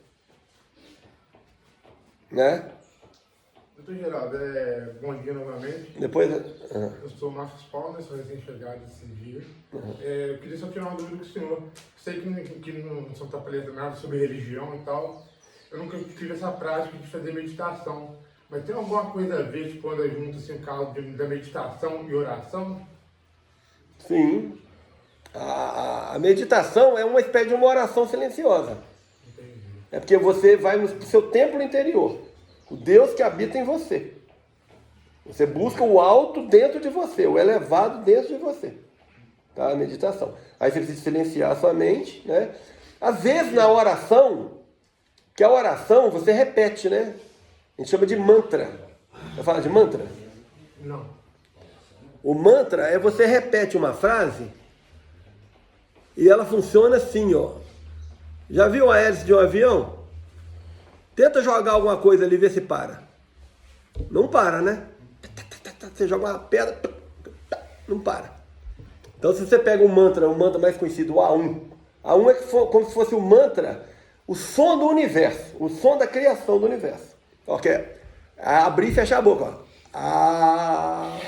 Né? Doutor Geraldo, bom dia novamente. Depois... Eu sou o Marcos Paulo, sou recém-chegado esse dia. Eu queria só tirar uma dúvida com o senhor. Sei que não está falando nada sobre religião e tal. Eu nunca tive essa prática de fazer meditação. Mas tem alguma coisa a ver, tipo, quando junto assim, o caso da meditação e oração? Sim. A meditação é uma espécie de uma oração silenciosa. Entendi. É porque você vai no seu templo interior. O Deus que habita em você. Você busca o alto dentro de você, o elevado dentro de você. Tá? A meditação. Aí você precisa silenciar a sua mente, né? Às vezes na oração, que a oração você repete, né? A gente chama de mantra. Vai falar de mantra? Não. O mantra é você repete uma frase e ela funciona assim, ó. Já viu a hélice de um avião? Tenta jogar alguma coisa ali e ver se para. Não para, né? Você joga uma pedra, não para. Então se você pega o mantra mais conhecido, o A1. A1 é como se fosse o mantra, o som do universo, o som da criação do universo. Ok? Abrir e fechar a boca, ó.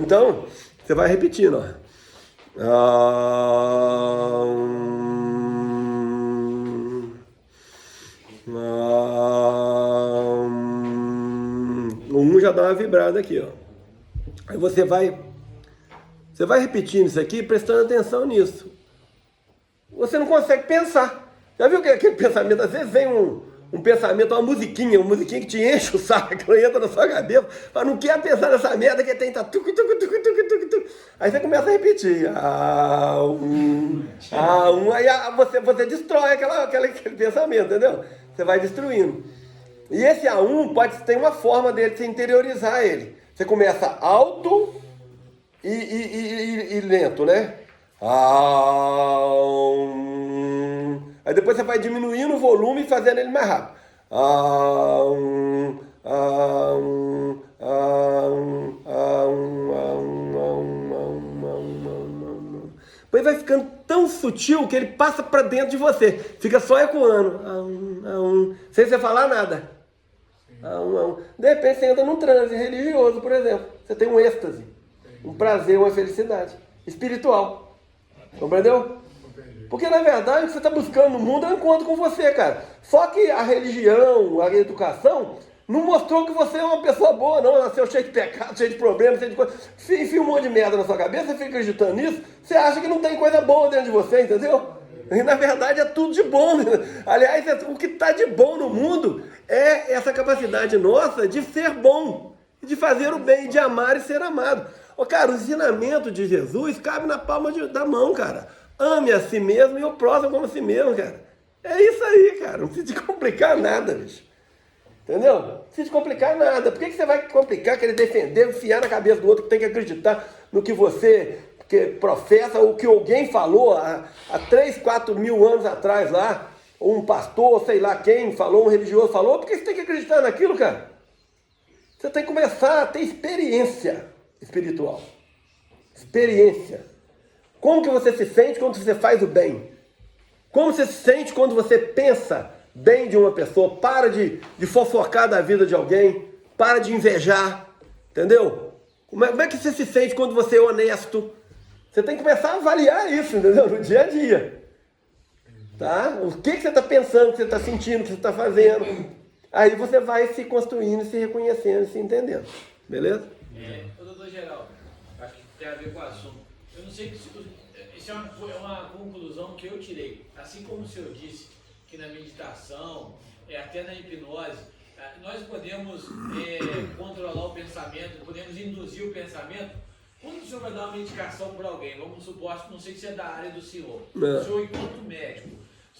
Então, você vai repetindo, ó. Um já dá uma vibrada aqui, ó. Aí você vai repetindo isso aqui, prestando atenção nisso. Você não consegue pensar. Já viu que aquele pensamento, às vezes vem um pensamento, uma musiquinha que te enche o saco, que entra na sua cabeça, mas não quer pensar nessa merda que tem, tá tucu. Aí você começa a repetir. Aí você destrói aquele pensamento, entendeu? Você vai destruindo. E esse A1 tem uma forma dele, de você interiorizar ele. Você começa alto e lento, né? Aí depois você vai diminuindo o volume e fazendo ele mais rápido. Depois vai ficando tão sutil que ele passa para dentro de você. Fica só ecoando. Sem você falar nada. De repente você entra num transe religioso, por exemplo. Você tem um êxtase, um prazer, uma felicidade espiritual. Compreendeu? Porque na verdade o que você está buscando no mundo é um encontro com você, cara. Só que a religião, a educação, não mostrou que você é uma pessoa boa, não. Nasceu cheio de pecados, cheio de problemas, cheio de coisa. Enfia um monte de merda na sua cabeça, você fica acreditando nisso, você acha que não tem coisa boa dentro de você, entendeu? E na verdade é tudo de bom. Aliás, o que está de bom no mundo é essa capacidade nossa de ser bom, de fazer o bem, de amar e ser amado. Cara, o ensinamento de Jesus cabe na palma da mão, cara. Ame a si mesmo e o próximo como a si mesmo, cara. É isso aí, cara. Não precisa de complicar nada, bicho. Entendeu? Não precisa de complicar nada. Por que você vai complicar, querer defender, enfiar na cabeça do outro que tem que acreditar no que você professa, ou que alguém falou há 3, 4 mil anos atrás lá, ou um pastor, sei lá quem falou, um religioso falou? Por que você tem que acreditar naquilo, cara? Você tem que começar a ter experiência espiritual. Experiência. Como que você se sente quando você faz o bem? Como você se sente quando você pensa bem de uma pessoa? Para de fofocar da vida de alguém. Para de invejar. Entendeu? Como é que você se sente quando você é honesto? Você tem que começar a avaliar isso, entendeu? No dia a dia. Tá? O que você está pensando, o que você está sentindo, o que você está fazendo. Aí você vai se construindo, se reconhecendo, se entendendo. Beleza? Ô, doutor Geraldo, acho que tem a ver com o assunto. Eu não sei se isso é uma conclusão que eu tirei. Assim como o senhor disse que na meditação, até na hipnose, nós podemos controlar o pensamento, podemos induzir o pensamento. Quando o senhor vai dar uma medicação para alguém, vamos supor, não sei se é da área do senhor, o senhor enquanto médico,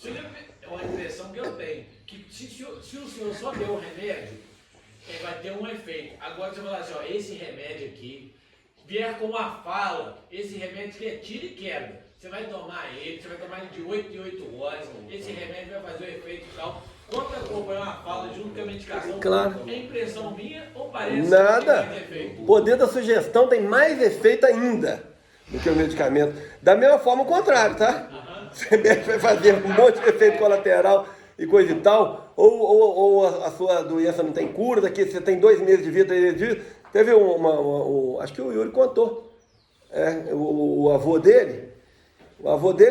é uma impressão que eu tenho, que se o senhor só deu o remédio, vai ter um efeito. Agora você vai falar assim, ó, esse remédio aqui, vier com uma fala, esse remédio que é tira e quebra. Você vai tomar ele, você vai tomar ele de 8 em 8 horas, esse remédio vai fazer o efeito e tal. Quando acompanha uma fala junto com a medicação, claro. É impressão minha ou parece Nada. que tem efeito? O poder da sugestão tem mais efeito ainda do que o medicamento. Da mesma forma, o contrário, tá? Você vai fazer um monte de efeito colateral e coisa e tal, ou a sua doença não tem cura, daqui você tem 2 meses de vida, 3 meses de vida. Teve acho que o Yuri contou, o avô dele,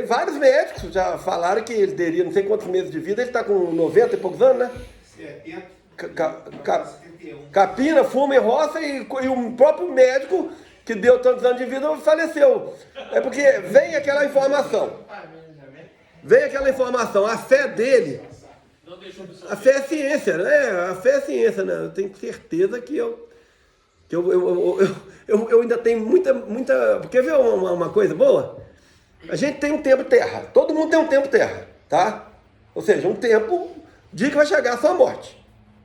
vários médicos já falaram que ele teria não sei quantos meses de vida, ele está com 90 e poucos anos, né? 70. Capina, fuma e roça e o próprio médico que deu tantos anos de vida faleceu. É porque vem aquela informação. A fé dele, a fé é ciência, né? A fé é ciência, né? Eu tenho certeza que eu ainda tenho muita... Quer ver uma coisa boa? A gente tem um tempo terra. Todo mundo tem um tempo terra, tá? Ou seja, um tempo, dia que vai chegar a sua morte.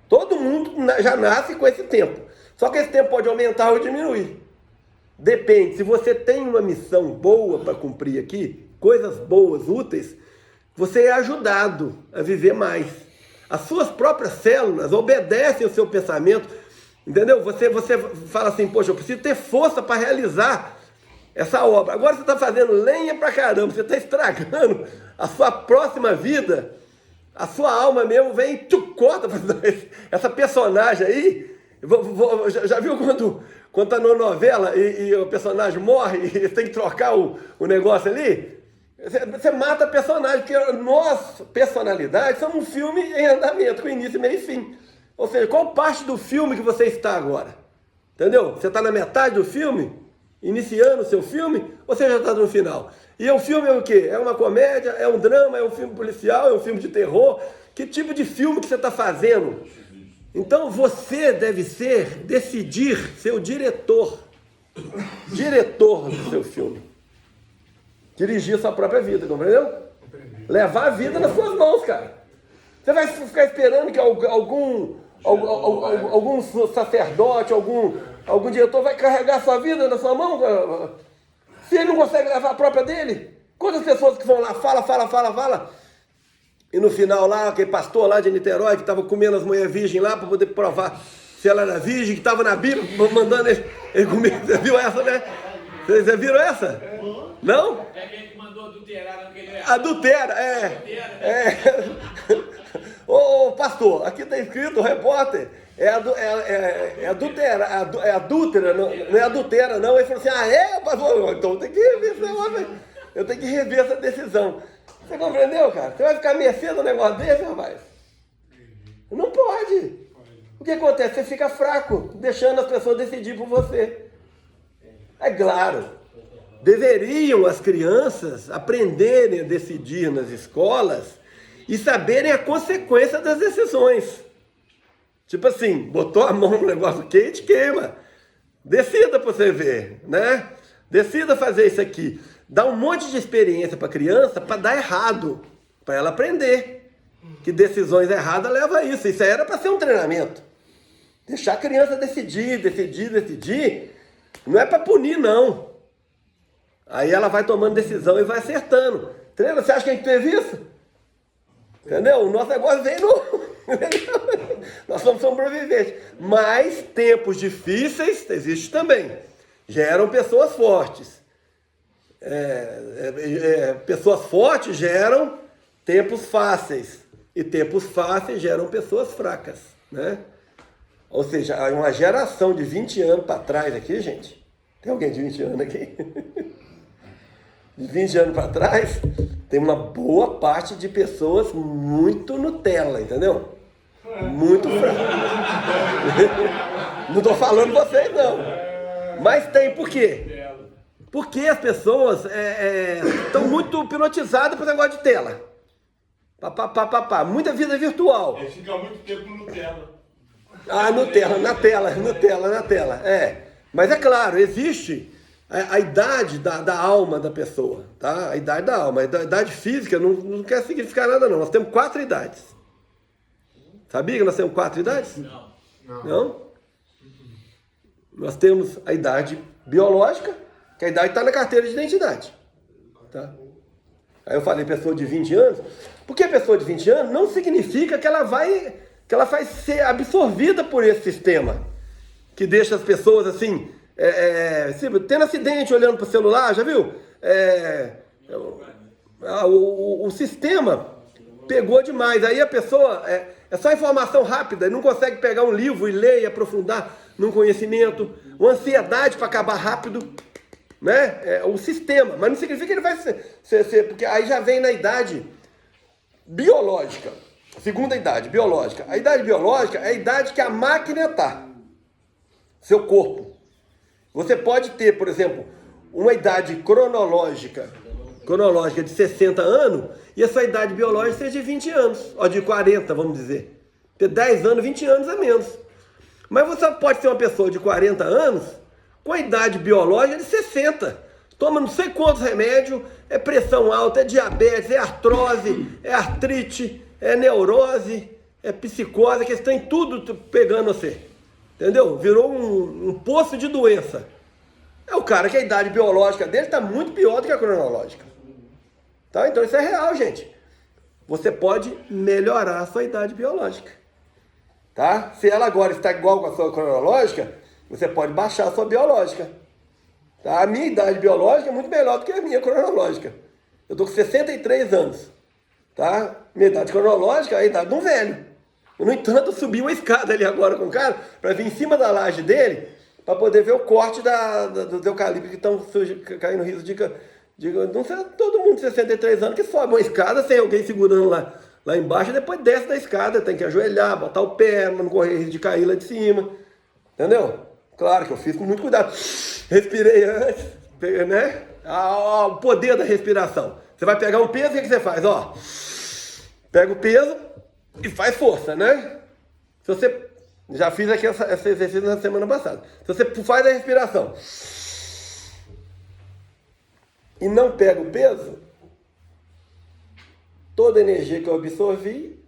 Todo mundo já nasce com esse tempo. Só que esse tempo pode aumentar ou diminuir. Depende. Se você tem uma missão boa para cumprir aqui, coisas boas, úteis, você é ajudado a viver mais. As suas próprias células obedecem ao seu pensamento. Entendeu? Você fala assim, poxa, eu preciso ter força para realizar essa obra. Agora você está fazendo lenha pra caramba, você está estragando a sua próxima vida, a sua alma mesmo vem e corta essa personagem aí. Já viu quando tá numa novela e o personagem morre e tem que trocar o negócio ali? Você mata a personagem, porque nós, personalidade, somos um filme em andamento, com início, meio e fim. Ou seja, qual parte do filme que você está agora? Entendeu? Você está na metade do filme? Iniciando o seu filme? Ou você já está no final? E o filme é o quê? É uma comédia? É um drama? É um filme policial? É um filme de terror? Que tipo de filme que você está fazendo? Então você deve decidir ser o diretor do seu filme. Dirigir a sua própria vida, compreendeu? Levar a vida nas suas mãos, cara. Você vai ficar esperando que algum sacerdote, algum diretor vai carregar a sua vida na sua mão? Se ele não consegue levar a própria dele? Quantas pessoas que vão lá, fala, e no final lá, aquele pastor lá de Niterói que estava comendo as mulheres virgens lá para poder provar se ela era virgem, que estava na Bíblia mandando ele comer. Você viu essa, né? Vocês viram essa? Não? É aquele que mandou adulterar naquele... Adultera, Ô, pastor, aqui está escrito, o repórter, adúltera, não é adultera, não. Ele falou assim, pastor? Então tem que rever esse negócio, eu tenho que rever essa decisão. Você compreendeu, cara? Você vai ficar mercê do negócio desse, rapaz? Não pode. O que acontece? Você fica fraco, deixando as pessoas decidir por você. É claro, deveriam as crianças aprenderem a decidir nas escolas e saberem a consequência das decisões. Tipo assim, botou a mão no negócio quente, queima. Decida para você ver, né? Decida fazer isso aqui. Dá um monte de experiência para a criança para dar errado, para ela aprender que decisões erradas levam a isso. Isso aí era para ser um treinamento. Deixar a criança decidir, não é para punir, não. Aí ela vai tomando decisão e vai acertando. Entendeu? Você acha que a gente teve isso? Entendeu? O nosso negócio vem no... Nós somos sobreviventes. Mas tempos difíceis existem também. Geram pessoas fortes. Pessoas fortes geram tempos fáceis. E tempos fáceis geram pessoas fracas, né? Ou seja, uma geração de 20 anos para trás aqui, gente. Tem alguém de 20 anos aqui? De 20 anos para trás, tem uma boa parte de pessoas muito Nutella, entendeu? Muito fraca. Não estou falando vocês, não. Mas tem, por quê? Porque as pessoas estão muito hipnotizadas por negócio de tela. Muita vida virtual. Ele fica muito tempo no tela. Ah, na tela. Mas é claro, existe a idade da alma da pessoa, tá? A idade da alma. A idade física não quer significar nada, não. Nós temos 4 idades. Sabia que nós temos 4 idades? Não? Nós temos a idade biológica, que a idade está na carteira de identidade. Tá? Aí eu falei pessoa de 20 anos, porque a pessoa de 20 anos não significa que ela vai ser absorvida por esse sistema, que deixa as pessoas assim, tendo acidente olhando para o celular, já viu? O sistema pegou demais, aí a pessoa é só informação rápida, não consegue pegar um livro e ler e aprofundar num conhecimento, uma ansiedade para acabar rápido, né? O sistema, mas não significa que ele vai ser, porque aí já vem na idade biológica, segunda idade biológica. A idade biológica é a idade que a máquina está, seu corpo. Você pode ter, por exemplo, uma idade cronológica de 60 anos e a sua idade biológica seja de 20 anos, ou de 40, vamos dizer. Ter 10 anos, 20 anos a menos. Mas você pode ser uma pessoa de 40 anos com a idade biológica de 60. Toma não sei quantos remédios, é pressão alta, é diabetes, é artrose, é artrite, é neurose, é psicose, que tem tudo pegando você. Entendeu? Virou um poço de doença. É o cara que a idade biológica dele está muito pior do que a cronológica. Tá? Então isso é real, gente. Você pode melhorar a sua idade biológica. Tá? Se ela agora está igual com a sua cronológica, você pode baixar a sua biológica. Tá? A minha idade biológica é muito melhor do que a minha cronológica. Eu estou com 63 anos. Tá? Minha idade cronológica é a idade de um velho. Eu, no entanto, eu subi uma escada ali agora com o cara para vir em cima da laje dele para poder ver o corte dos eucaliptos que estão caindo riso de não sei, todo mundo de 63 anos que sobe uma escada sem alguém segurando lá embaixo e depois desce da escada, tem que ajoelhar, botar o pé, não correr risco de cair lá de cima. Entendeu? Claro que eu fiz com muito cuidado. Respirei antes, né? O poder da respiração. Você vai pegar um peso, o que você faz? Ó, pega o peso e faz força, né? Se você... Já fiz aqui esse exercício na semana passada. Se você faz a respiração e não pega o peso, toda a energia que eu absorvi,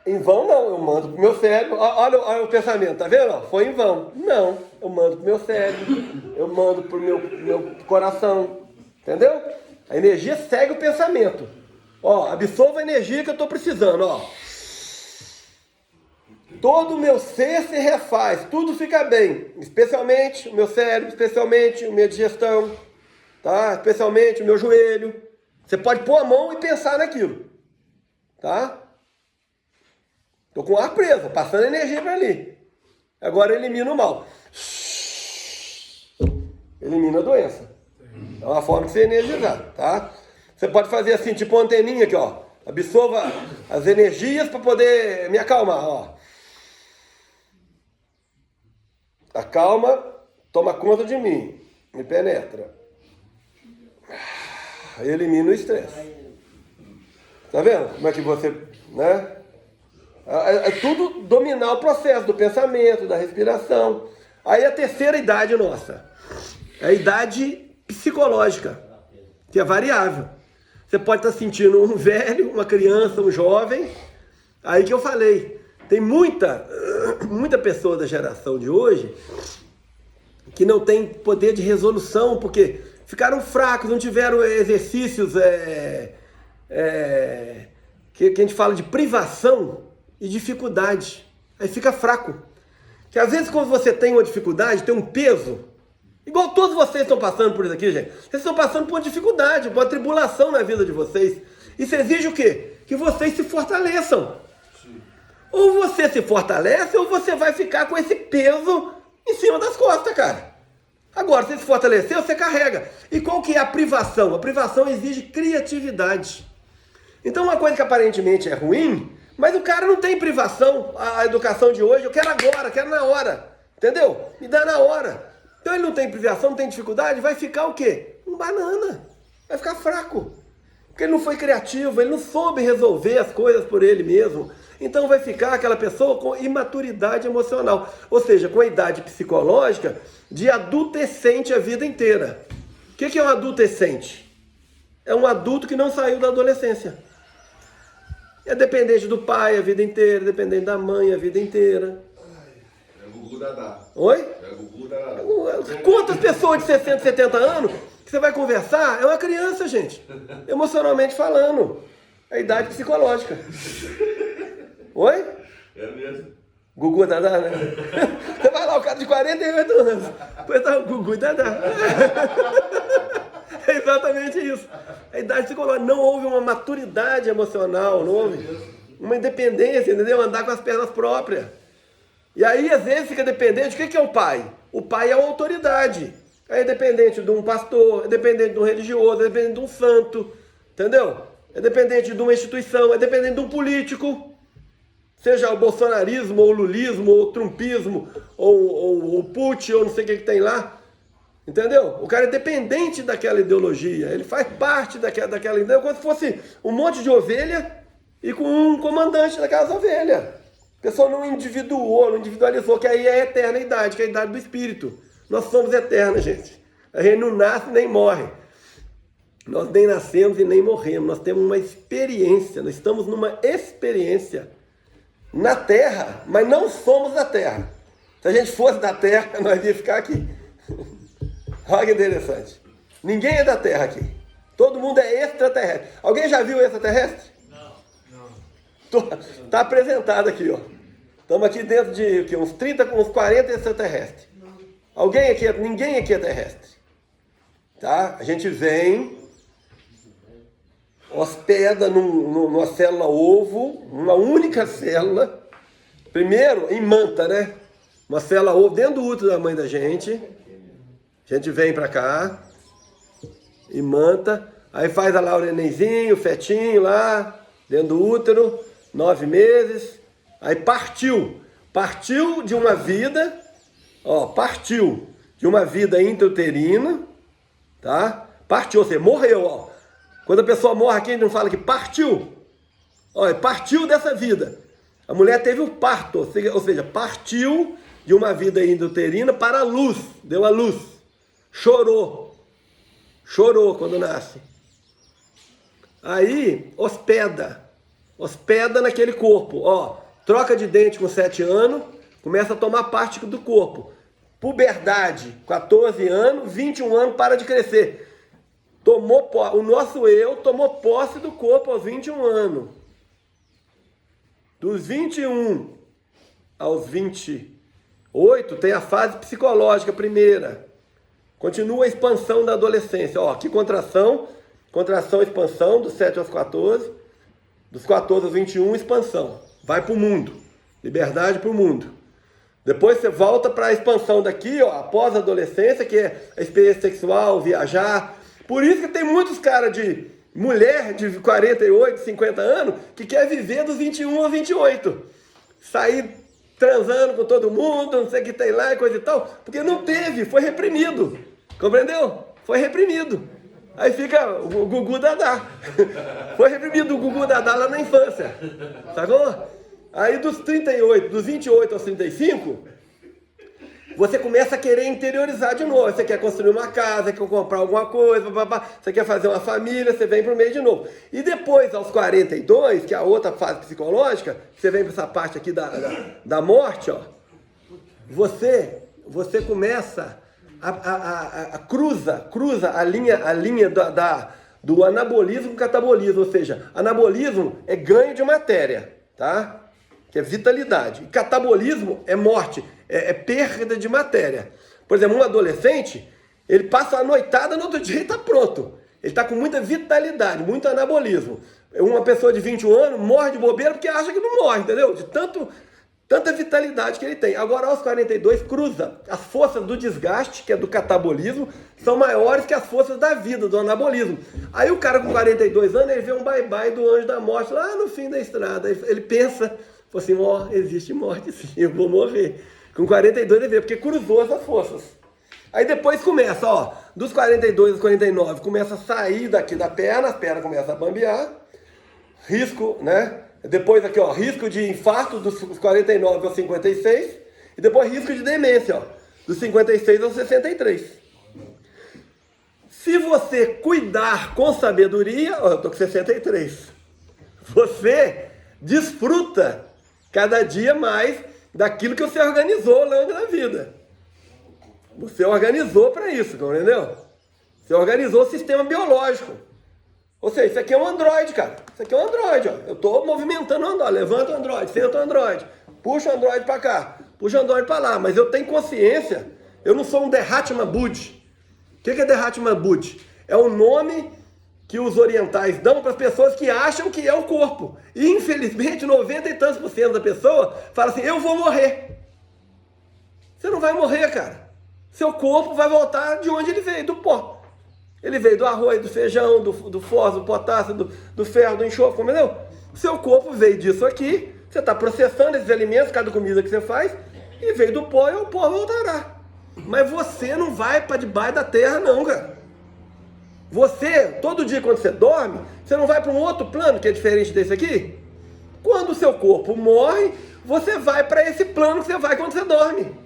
em vão não, eu mando pro meu cérebro. Olha o pensamento, tá vendo? Foi em vão. Não, eu mando pro meu cérebro, eu mando pro meu coração, entendeu? A energia segue o pensamento. Ó, absorva a energia que eu tô precisando, ó. Todo o meu ser se refaz, tudo fica bem, especialmente o meu cérebro, especialmente a minha digestão, tá? Especialmente o meu joelho. Você pode pôr a mão e pensar naquilo, tá? Tô com o ar preso, passando energia para ali. Agora elimina o mal. Elimina a doença. É uma forma de ser energizado, tá? Você pode fazer assim, tipo uma anteninha aqui, ó. Absorva as energias para poder me acalmar, ó. Acalma, toma conta de mim, me penetra. Elimina o estresse. Tá vendo como é que você, né? É tudo dominar o processo do pensamento, da respiração. Aí a terceira idade nossa, é a idade psicológica, que é variável. Você pode estar sentindo um velho, uma criança, um jovem. Aí que eu falei, tem muita pessoa da geração de hoje que não tem poder de resolução, porque ficaram fracos, não tiveram exercícios que a gente fala de privação e dificuldade. Aí fica fraco. Que às vezes quando você tem uma dificuldade, tem um peso, igual todos vocês estão passando por isso aqui, gente. Vocês estão passando por uma dificuldade, por uma tribulação na vida de vocês. Isso exige o quê? Que vocês se fortaleçam. Ou você se fortalece, ou você vai ficar com esse peso em cima das costas, cara. Agora, se se fortaleceu, você carrega. E qual que é a privação? A privação exige criatividade. Então, uma coisa que aparentemente é ruim, Mas o cara não tem privação, a educação de hoje, eu quero agora, quero na hora, entendeu? Me dá na hora. Então ele não tem privação, não tem dificuldade, vai ficar o quê? Um banana, vai ficar fraco. Porque ele não foi criativo, ele não soube resolver as coisas por ele mesmo. Então vai ficar aquela pessoa com imaturidade emocional, ou seja, com a idade psicológica de adultescente a vida inteira. O que é um adultescente? É um adulto que não saiu da adolescência. É dependente do pai a vida inteira, dependente da mãe a vida inteira. É o Gugu Dadá. Oi? É o Gugu Dadá. Quantas pessoas de 60, 70 anos que você vai conversar? É uma criança, gente. Emocionalmente falando. É a idade psicológica. Oi? É mesmo. Gugu Dadá, né? Você vai lá, o cara de 48 anos. Pois tá, o Gugu Dadá. É exatamente isso. A idade psicológica. Não houve uma maturidade emocional, não houve uma independência, entendeu? Andar com as pernas próprias. E aí, às vezes, fica dependente. O que é o pai? O pai é uma autoridade. Aí é dependente de um pastor, é dependente de um religioso, é dependente de um santo, entendeu? É dependente de uma instituição, é dependente de um político. Seja o bolsonarismo, ou o lulismo, ou o trumpismo, ou o Putin, ou não sei o que tem lá. Entendeu? O cara é dependente daquela ideologia, ele faz parte daquela ideia, como se fosse um monte de ovelha e com um comandante daquelas ovelhas. A pessoa não individuou, não individualizou, que aí é a eterna idade, que é a idade do espírito. Nós somos eternos, gente. A gente não nasce nem morre. Nós nem nascemos e nem morremos. Nós temos uma experiência, nós estamos numa experiência na Terra, mas não somos da Terra. Se a gente fosse da Terra, nós ia ficar aqui. Olha que interessante. Ninguém é da Terra aqui. Todo mundo é extraterrestre. Alguém já viu extraterrestre? Não. Está apresentado aqui, ó. Estamos aqui dentro de uns 30, uns 40 extraterrestres. Alguém aqui, ninguém aqui é terrestre. Tá? A gente vem, hospeda numa célula ovo, uma única célula. Primeiro, imanta, né? Uma célula ovo dentro do útero da mãe da gente. A gente vem pra cá, imanta, aí faz lá o nenenzinho, o fetinho lá, dentro do útero, 9 meses, aí partiu de uma vida, ó, partiu de uma vida intrauterina, tá? Partiu, ou seja, morreu, ó. Quando a pessoa morre aqui, a gente não fala que partiu, ó, partiu dessa vida. A mulher teve o parto, ou seja, partiu de uma vida intrauterina para a luz, deu a luz. Chorou quando nasce. Aí hospeda naquele corpo, ó, troca de dente com 7 anos, começa a tomar parte do corpo. Puberdade, 14 anos, 21 anos, para de crescer. O nosso eu tomou posse do corpo aos 21 anos. Dos 21 aos 28 tem a fase psicológica primeira. Continua a expansão da adolescência. Ó, aqui contração, expansão, dos 7 aos 14. Dos 14 aos 21, expansão. Vai para o mundo. Liberdade para o mundo. Depois você volta para a expansão daqui, ó, após a adolescência, que é a experiência sexual, viajar. Por isso que tem muitos caras de mulher de 48, 50 anos que quer viver dos 21 aos 28. Sair transando com todo mundo, não sei o que tem lá e coisa e tal, porque não teve, foi reprimido. Compreendeu? Foi reprimido. Aí fica o Gugu Dadá. Foi reprimido o Gugu Dadá lá na infância. Sacou? Aí dos 38, dos 28 aos 35, você começa a querer interiorizar de novo. Você quer construir uma casa, quer comprar alguma coisa, você quer fazer uma família, você vem para o meio de novo. E depois, aos 42, que é a outra fase psicológica, você vem para essa parte aqui da morte, ó, você começa a cruza a linha do anabolismo com o catabolismo, ou seja, anabolismo é ganho de matéria, tá? Que é vitalidade. E catabolismo é morte, é perda de matéria. Por exemplo, um adolescente, ele passa a noitada, no outro dia ele está pronto. Ele está com muita vitalidade, muito anabolismo. Uma pessoa de 21 anos morre de bobeira porque acha que não morre, entendeu? De tanto Tanta vitalidade que ele tem. Agora, aos 42, cruza. As forças do desgaste, que é do catabolismo, são maiores que as forças da vida, do anabolismo. Aí o cara com 42 anos, ele vê um bye-bye do anjo da morte lá no fim da estrada. Ele pensa, assim, existe morte sim, eu vou morrer. Com 42 ele vê, porque cruzou essas forças. Aí depois começa, dos 42 aos 49, começa a sair daqui da perna, as pernas começam a bambear. Risco, né? Depois aqui, risco de infarto dos 49 aos 56. E depois risco de demência, dos 56 aos 63. Se você cuidar com sabedoria, eu tô com 63. Você desfruta cada dia mais daquilo que você organizou ao longo da vida. Você organizou para isso, entendeu? Você organizou o sistema biológico. Ou seja, isso aqui é um Android, cara. Isso aqui é um Android, Eu estou movimentando o Android. Levanta o Android, senta o Android. Puxa o Android para cá, puxa o Android para lá. Mas eu tenho consciência. Eu não sou um Dharma Bud. O que é Dharma Bud? É o nome que os orientais dão para as pessoas que acham que é o corpo. E, infelizmente, 90 e tantos por cento da pessoa fala assim, eu vou morrer. Você não vai morrer, cara. Seu corpo vai voltar de onde ele veio, do pó. Ele veio do arroz, do feijão, do fósforo, do potássio, do ferro, do enxofre, entendeu? Seu corpo veio disso aqui, você está processando esses alimentos, cada comida que você faz, e veio do pó e o pó voltará. Mas você não vai para debaixo da terra não, cara. Você, todo dia quando você dorme, você não vai para um outro plano que é diferente desse aqui? Quando o seu corpo morre, você vai para esse plano que você vai quando você dorme.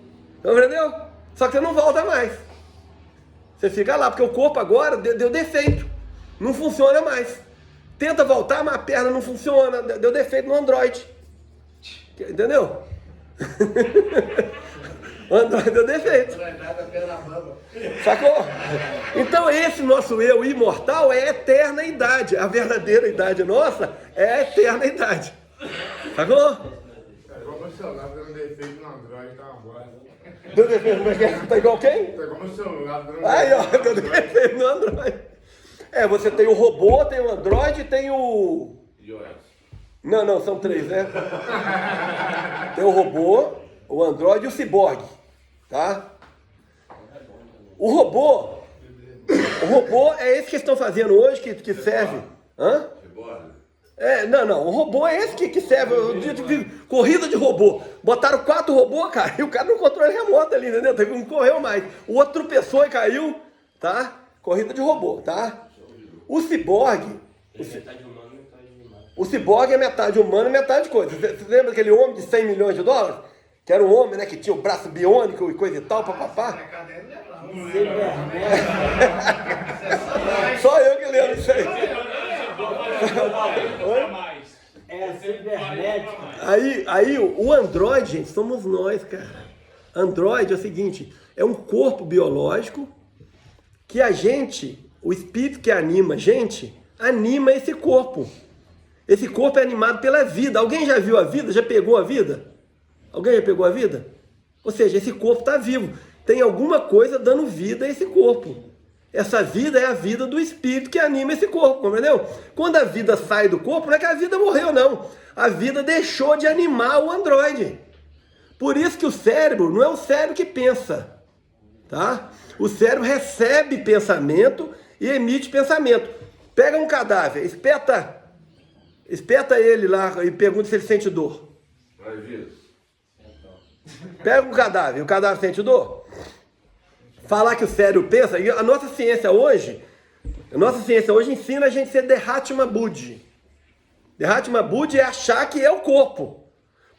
Entendeu? Só que você não volta mais. Você fica lá, porque o corpo agora deu defeito. Não funciona mais. Tenta voltar, mas a perna não funciona. Deu defeito no Android. Entendeu? O Android deu defeito. Sacou? Então esse nosso eu imortal é a eterna idade. A verdadeira idade nossa é a eterna idade. Sacou? Igual meu celular dando defeito no Android, tá uma bosta. Deu defeito, como é que é? Tá igual quem? Tá igual meu celular dando Aí, deu defeito no Android. Você tem o robô, tem o Android e tem o... iOS. Não, são três, né? Tem o robô, o Android e o ciborgue, tá? O robô é esse que estão fazendo hoje, que serve... Hã? Reborda. Não, o robô é esse que serve, corrida de robô. Botaram 4 robôs, cara, e o cara no controle remoto ali, entendeu? Não correu mais. O outro tropeçou e caiu, tá? Corrida de robô, tá? O ciborgue... O ciborgue é metade humano e metade coisa. Você lembra daquele homem de 100 milhões de dólares? Que era um homem, né, que tinha o braço biônico e coisa e tal, papapá. Só eu que lembro disso aí. É cibernética. Aí o Android, gente, somos nós, cara. Android é o seguinte, é um corpo biológico que a gente, o espírito que anima a gente, anima esse corpo. Esse corpo é animado pela vida. Alguém já viu a vida? Já pegou a vida? Alguém já pegou a vida? Ou seja, esse corpo está vivo. Tem alguma coisa dando vida a esse corpo. Essa vida é a vida do espírito que anima esse corpo, entendeu? Quando a vida sai do corpo, não é que a vida morreu, não. A vida deixou de animar o androide. Por isso que o cérebro não é o cérebro que pensa, tá? O cérebro recebe pensamento e emite pensamento. Pega um cadáver, espeta ele lá e pergunta se ele sente dor. Vai vir. Pega um cadáver, e o cadáver sente dor? Falar que o cérebro pensa, e a nossa ciência hoje ensina a gente a ser Dharma Bud. Dharma Bud é achar que é o corpo.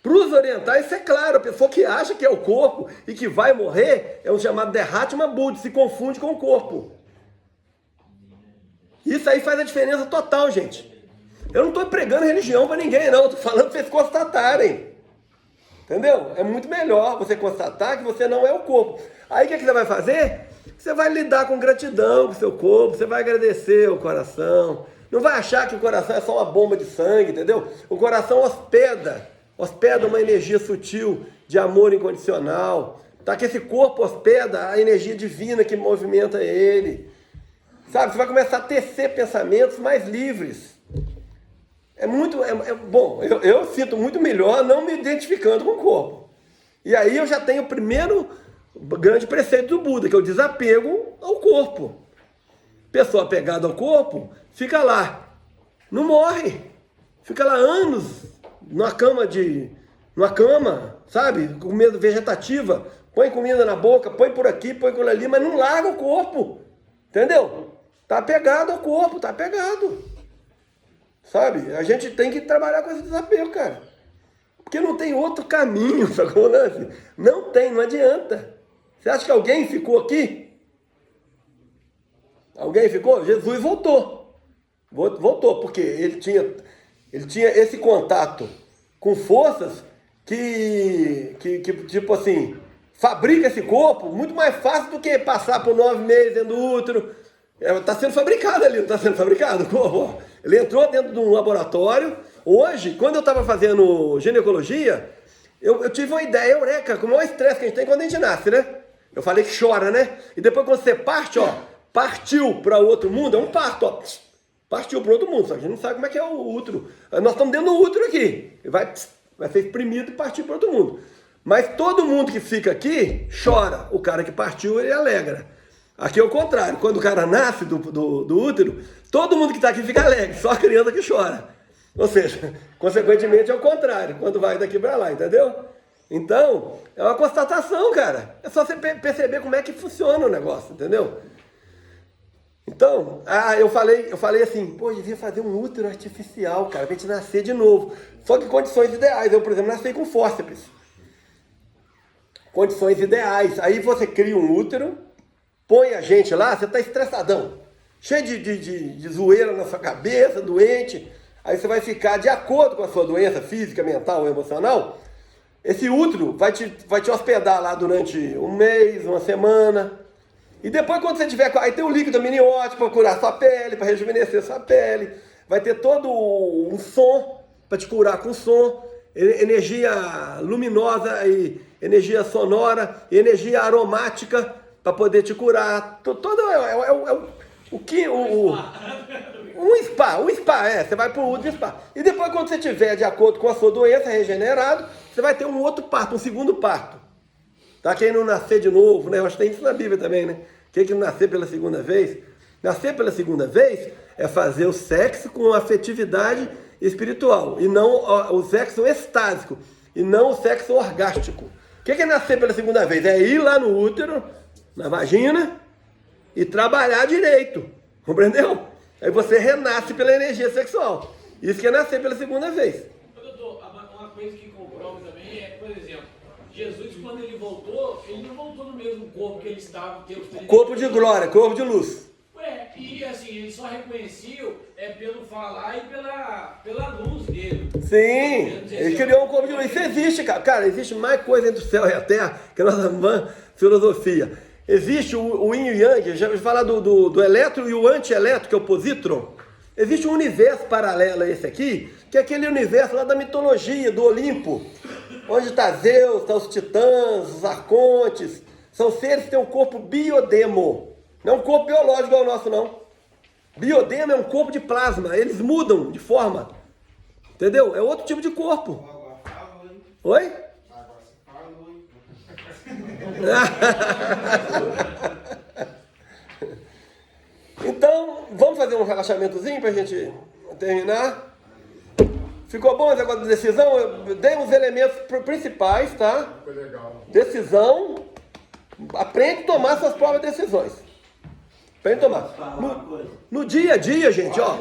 Para os orientais, isso é claro, a pessoa que acha que é o corpo e que vai morrer é um chamado Dharma Bud, se confunde com o corpo. Isso aí faz a diferença total, gente. Eu não estou pregando religião para ninguém, não, estou falando para vocês constatarem. Entendeu? É muito melhor você constatar que você não é o corpo. Aí o que você vai fazer? Você vai lidar com gratidão com o seu corpo, você vai agradecer o coração. Não vai achar que o coração é só uma bomba de sangue, entendeu? O coração hospeda uma energia sutil de amor incondicional. Tá? Que esse corpo hospeda a energia divina que movimenta ele. Sabe? Você vai começar a tecer pensamentos mais livres. bom, eu sinto muito melhor não me identificando com o corpo. E aí eu já tenho o primeiro grande preceito do Buda, que é o desapego ao corpo. Pessoa apegada ao corpo, fica lá, não morre, fica lá anos numa cama, sabe, comida vegetativa, põe comida na boca, põe por aqui, põe por ali, mas não larga o corpo, entendeu? Tá apegado ao corpo, tá apegado, sabe? A gente tem que trabalhar com esse desapego, cara, porque não tem outro caminho, sacou, lance? Não tem, não adianta. Você acha que alguém ficou aqui? Alguém ficou? Jesus voltou. Voltou, porque ele tinha esse contato com forças que tipo assim, fabrica esse corpo muito mais fácil do que passar por 9 meses dentro do útero. Está sendo fabricado ali, não está sendo fabricado? Ele entrou dentro de um laboratório. Hoje, quando eu estava fazendo ginecologia, eu tive uma ideia, eureka, com o maior estresse que a gente tem quando a gente nasce, né? Eu falei que chora, né? E depois quando você parte, ó, partiu para outro mundo, é um parto, ó. Partiu para outro mundo, só que a gente não sabe como é que é o útero. Nós estamos dentro do útero aqui. Vai ser exprimido e partir para outro mundo. Mas todo mundo que fica aqui chora. O cara que partiu, ele alegra. Aqui é o contrário. Quando o cara nasce do útero, todo mundo que está aqui fica alegre. Só a criança que chora. Ou seja, consequentemente é o contrário. Quando vai daqui para lá, entendeu? Então, é uma constatação, cara. É só você perceber como é que funciona o negócio, entendeu? Então, eu falei assim, pô, eu devia fazer um útero artificial, cara, pra gente nascer de novo. Só que condições ideais. Eu, por exemplo, nasci com fórceps. Condições ideais. Aí você cria um útero, põe a gente lá, você tá estressadão, cheio de zoeira na sua cabeça, doente. Aí você vai ficar de acordo com a sua doença física, mental ou emocional. Esse útero vai te hospedar lá durante um mês, uma semana. E depois, quando você tiver... Aí tem o líquido amniótico para curar sua pele, para rejuvenescer sua pele. Vai ter todo um som para te curar com som. Energia luminosa e energia sonora. E energia aromática para poder te curar. Um spa, você vai para o útero spa. E depois, quando você tiver de acordo com a sua doença, regenerado, você vai ter um outro parto, um segundo parto. Tá? Quem não nascer de novo, né? Eu acho que tem isso na Bíblia também, né? Quem que não nascer pela segunda vez? Nascer pela segunda vez é fazer o sexo com afetividade espiritual. E não o sexo extásico. E não o sexo orgástico. O que é nascer pela segunda vez? É ir lá no útero, na vagina, e trabalhar direito. Compreendeu? Aí você renasce pela energia sexual. Isso que é nascer pela segunda vez. Doutor, uma coisa que comprova também é, por exemplo, Jesus, quando ele voltou, ele não voltou no mesmo corpo que ele estava. Corpo de glória, corpo de luz. E assim, ele só reconheceu pelo falar e pela luz dele. Sim, ele criou um corpo de luz. Isso existe, cara. Cara, existe mais coisa entre o céu e a terra que a nossa filosofia. Existe o yin e o yang, já vou falar do elétron e o anti-elétron, que é o positron. Existe um universo paralelo a esse aqui, que é aquele universo lá da mitologia, do Olimpo. Onde está Zeus, está os titãs, os arcontes. São seres que têm um corpo biodemo. Não é um corpo biológico igual o nosso, não. Biodemo é um corpo de plasma. Eles mudam de forma. Entendeu? É outro tipo de corpo. Oi? Então, vamos fazer um relaxamentozinho para a gente terminar? Ficou bom esse negócio de decisão? Eu dei os elementos principais, tá? Foi legal. Decisão. Aprende a tomar suas próprias decisões. Aprende a tomar. No dia a dia, gente, ó.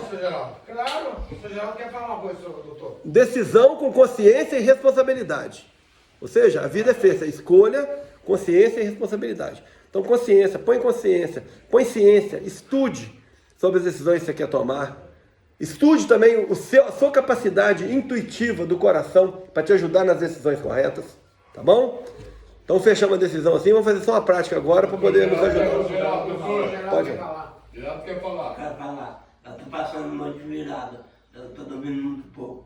Claro, o Geraldo quer falar uma coisa, doutor. Decisão com consciência e responsabilidade. Ou seja, a vida é feita escolha, consciência e responsabilidade. Então, consciência, põe ciência, estude sobre as decisões que você quer tomar. Estude também a sua capacidade intuitiva do coração para te ajudar nas decisões corretas, tá bom? Então fechamos a decisão assim, vamos fazer só uma prática agora para poder nos ajudar. Pode ir. Geraldo quer falar. Quero falar. Eu tô passando noite virada. Eu tô dormindo muito pouco.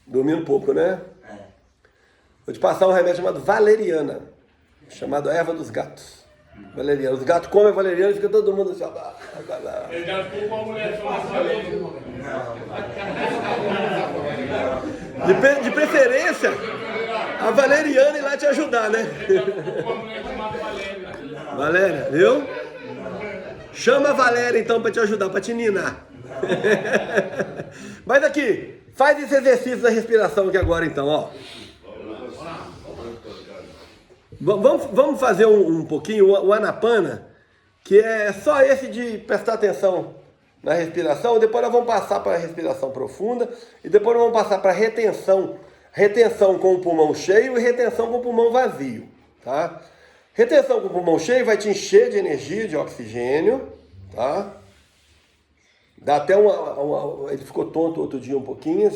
Dormindo pouco, né? É. Vou te passar um remédio chamado valeriana, chamado erva dos gatos. Valeriana. Os gatos comem a valeriana e fica todo mundo assim, ó. Ele já ficou com uma mulher chamada Valéria. De preferência, a valeriana ir lá te ajudar, né? Com uma mulher chamada Valéria. Valéria, viu? Chama a Valéria então pra te ajudar, pra te ninar. Mas aqui, faz esse exercício da respiração aqui agora então, ó. Vamos fazer um pouquinho o Anapana, que é só esse de prestar atenção na respiração. Depois nós vamos passar para a respiração profunda e depois nós vamos passar para retenção. Retenção com o pulmão cheio e retenção com o pulmão vazio, tá? Retenção com o pulmão cheio vai te encher de energia, de oxigênio, tá? Dá até ele ficou tonto outro dia um pouquinho,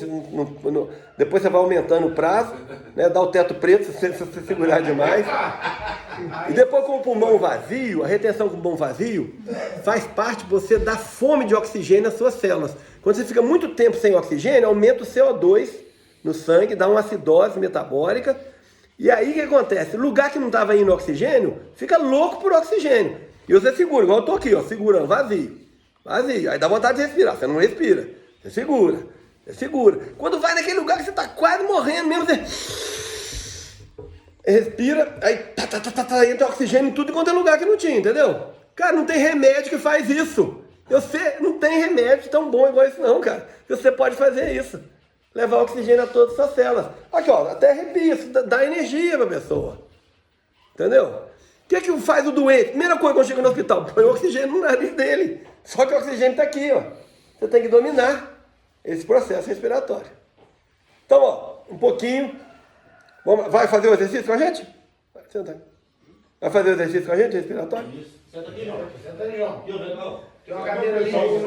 depois você vai aumentando o prazo, né? Dá o teto preto se você segurar demais. E depois com o pulmão vazio, a retenção com o pulmão vazio faz parte de você dar fome de oxigênio nas suas células. Quando você fica muito tempo sem oxigênio, aumenta o CO2 no sangue, dá uma acidose metabólica. E aí o que acontece? Lugar que não estava indo oxigênio, fica louco por oxigênio. E você segura, igual eu estou aqui, ó, segurando, vazio. Vazio. Aí dá vontade de respirar, você não respira. Você segura, você segura. Quando vai naquele lugar que você está quase morrendo mesmo, você respira, aí entra oxigênio em tudo quanto é lugar que não tinha, entendeu? Cara, não tem remédio que faz isso. Eu sei, não tem remédio tão bom igual isso não, cara. Você pode fazer isso. Levar oxigênio a todas as suas células. Aqui, ó, até arrepia, isso dá energia pra pessoa. Entendeu? O que faz o doente? Primeira coisa quando chega no hospital, põe oxigênio no nariz dele. Só que o oxigênio está aqui, ó. Você tem que dominar esse processo respiratório. Então, ó, um pouquinho. Vai fazer o exercício com a gente? Senta. Vai fazer o exercício com a gente, respiratório? Senta aqui, João. Senta aí, João. Tem uma cadeira ali. Você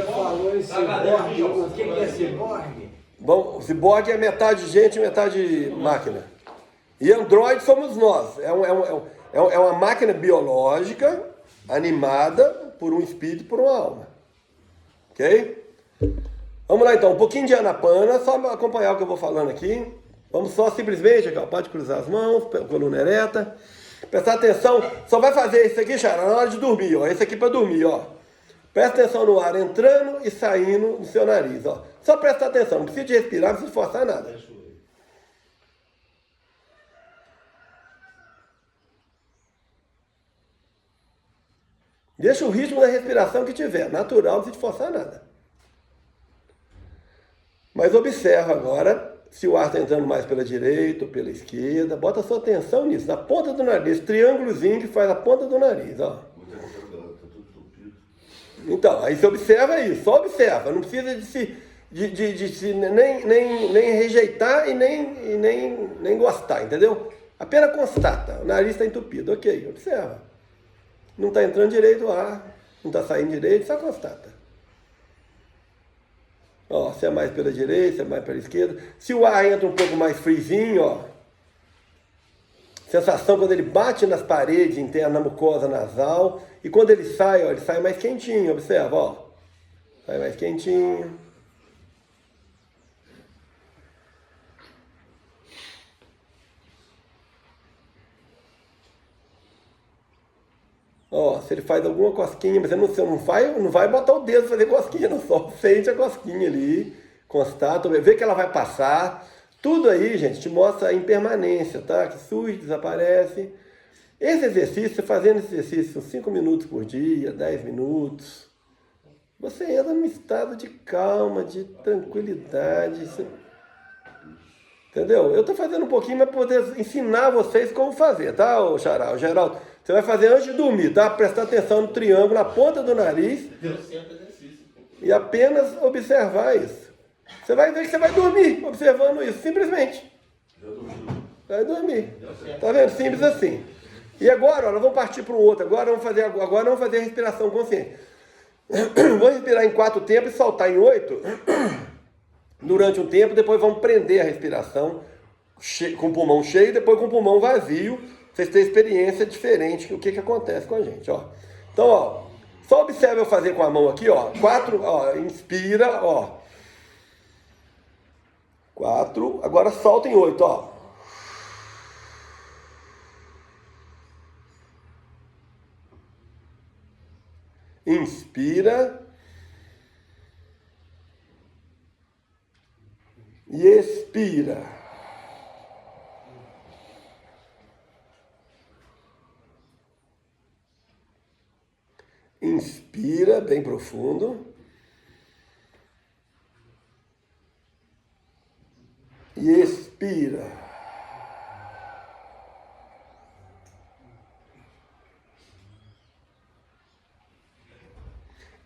falou em ciborgue. O que é ciborgue? Bom, o ciborgue é metade gente e metade máquina. E Android somos nós. É uma máquina biológica animada por um espírito e por uma alma. Ok? Vamos lá então, um pouquinho de Anapana, só acompanhar o que eu vou falando aqui. Vamos só simplesmente, aqui, ó, pode cruzar as mãos, coluna ereta. Prestar atenção, só vai fazer isso aqui, Xará, na hora de dormir, ó. Esse aqui para dormir, ó. Presta atenção no ar entrando e saindo do seu nariz, ó. Só presta atenção, não precisa de respirar, não precisa forçar nada. Deixa o ritmo da respiração que tiver, natural, não precisa de forçar nada. Mas observa agora se o ar está entrando mais pela direita ou pela esquerda. Bota a sua atenção nisso, na ponta do nariz, triângulozinho que faz a ponta do nariz, ó. Então, aí você observa isso, só observa, não precisa nem rejeitar e nem gostar, entendeu? Apenas constata, o nariz está entupido, ok, observa. Não está entrando direito o ar, não está saindo direito, só constata. Ó, se é mais pela direita, se é mais pela esquerda. Se o ar entra um pouco mais frizinho, ó. Sensação quando ele bate nas paredes internas, na mucosa nasal. E quando ele sai, ó, ele sai mais quentinho, observa, ó. Sai mais quentinho. Ó, se ele faz alguma cosquinha, mas você não vai botar o dedo fazer cosquinha, não, só sente a cosquinha ali, constata, vê que ela vai passar. Tudo aí, gente, te mostra a impermanência, tá? Que surge, desaparece. Esse exercício, você fazendo esse exercício 5 minutos por dia, 10 minutos, você entra num estado de calma, de tranquilidade. Entendeu? Eu tô fazendo um pouquinho, mas para poder ensinar vocês como fazer, tá, ô Xará, ô Geraldo? Você vai fazer antes de dormir, tá? Prestar atenção no triângulo na ponta do nariz e apenas observar isso. Você vai ver que você vai dormir observando isso, simplesmente. Vai dormir. Tá vendo? Simples assim. E agora, ó, nós vamos partir para o outro. Agora vamos fazer a respiração consciente. Vamos respirar em 4 tempos e soltar em 8 durante um tempo. Depois vamos prender a respiração com o pulmão cheio e depois com o pulmão vazio. Vocês têm experiência diferente, o que acontece com a gente, ó. Então, ó, só observa eu fazer com a mão aqui, ó. 4, ó, inspira, ó. 4, agora solta em 8, ó. Inspira. E expira. Inspira bem profundo. E expira.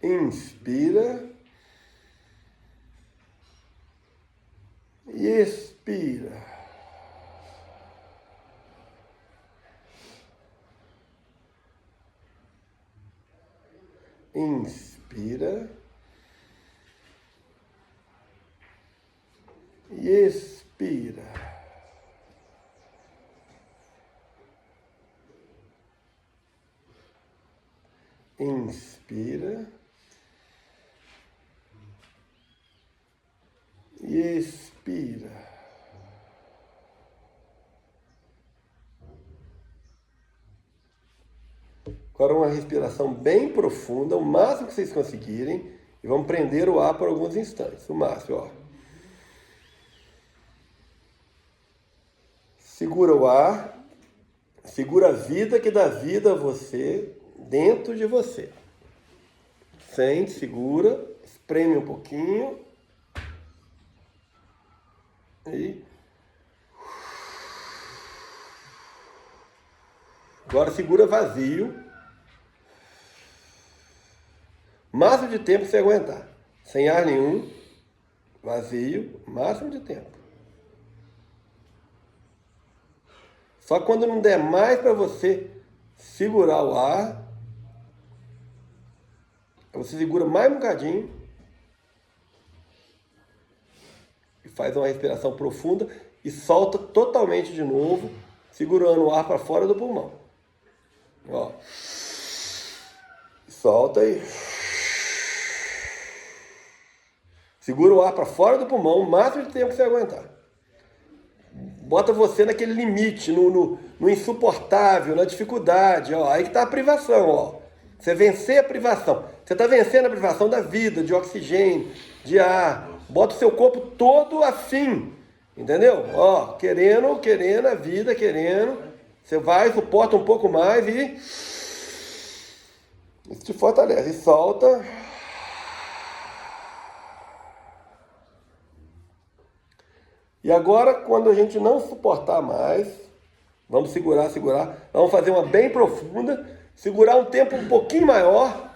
Inspira. E expira. Inspira. E expira. Inspira. E expira. Agora uma respiração bem profunda, o máximo que vocês conseguirem, e vamos prender o ar por alguns instantes, o máximo, ó. Segura o ar, segura a vida que dá vida a você, dentro de você. Sente, segura, espreme um pouquinho. E agora segura vazio. Máximo de tempo que você aguentar. Sem ar nenhum. Vazio. Máximo de tempo. Só quando não der mais para você segurar o ar, você segura mais um bocadinho e faz uma respiração profunda e solta totalmente de novo, segurando o ar para fora do pulmão. Ó. Solta aí. Segura o ar para fora do pulmão o máximo de tempo que você aguentar. Bota você naquele limite, no insuportável, na dificuldade. Ó. Aí que está a privação. Ó. Você vencer a privação. Você está vencendo a privação da vida, de oxigênio, de ar. Bota o seu corpo todo assim. Entendeu? Ó, querendo a vida, querendo. Você vai, suporta um pouco mais e isso te fortalece. E solta. E agora, quando a gente não suportar mais, vamos segurar. Vamos fazer uma bem profunda. Segurar um tempo um pouquinho maior.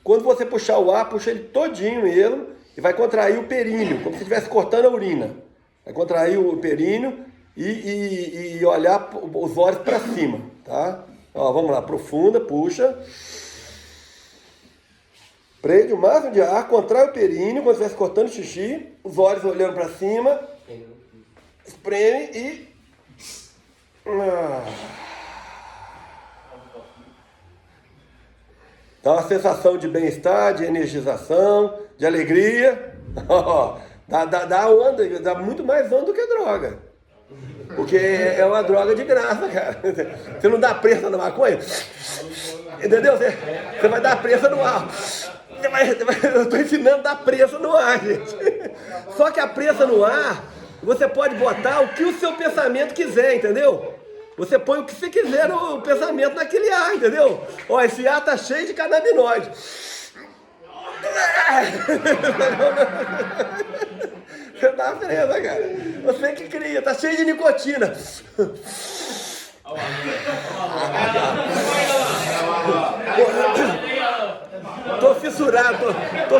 Quando você puxar o ar, puxa ele todinho mesmo. E vai contrair o períneo, como se estivesse cortando a urina. Vai contrair o períneo e olhar os olhos para cima, tá? Ó, vamos lá, profunda, puxa. Prende o máximo de ar, contrai o períneo, como se estivesse cortando xixi. Os olhos olhando para cima. Espreme e... Dá uma sensação de bem-estar, de energização, de alegria. Dá onda, dá muito mais onda do que droga. Porque é uma droga de graça, cara. Você não dá pressa na maconha? Entendeu? Você vai dar pressa no ar. Eu estou ensinando a dar pressa no ar, gente. Só que a pressa no ar, você pode botar o que o seu pensamento quiser, entendeu? Você põe o que você quiser no pensamento naquele ar, entendeu? Ó, esse ar tá cheio de canabinoide. Você tá presa, cara. Você que cria, tá cheio de nicotina. Tô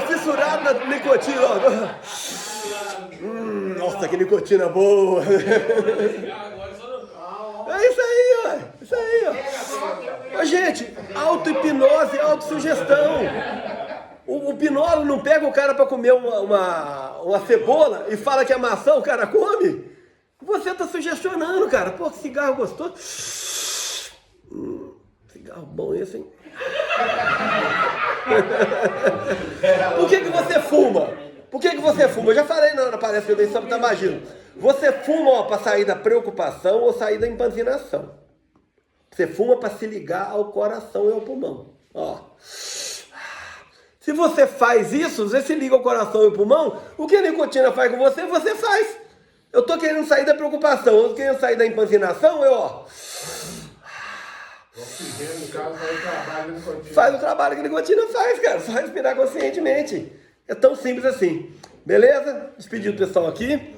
fissurado na nicotina, ó. Nossa, que nicotina boa. É isso aí, ó. Isso aí, ó. Ô, gente, auto-hipnose, autossugestão. O pinólogo não pega o cara para comer uma cebola e fala que é maçã, o cara come? Você tá sugestionando, cara. Pô, que cigarro gostoso. Cigarro bom esse, hein? Por que você fuma? Por que você fuma? Eu já falei na palestra que eu dei sobre tabagismo. Você fuma para sair da preocupação ou sair da empantinação. Você fuma para se ligar ao coração e ao pulmão. Ó. Se você faz isso, você liga o coração e o pulmão, o que a nicotina faz com você, você faz. Eu tô querendo sair da preocupação, eu tô querendo sair da empantinação, ó. O oxigênio, no caso, faz o trabalho da nicotina. Faz o trabalho que a nicotina faz, cara. Só respirar conscientemente. É tão simples assim. Beleza? Despedir o pessoal aqui.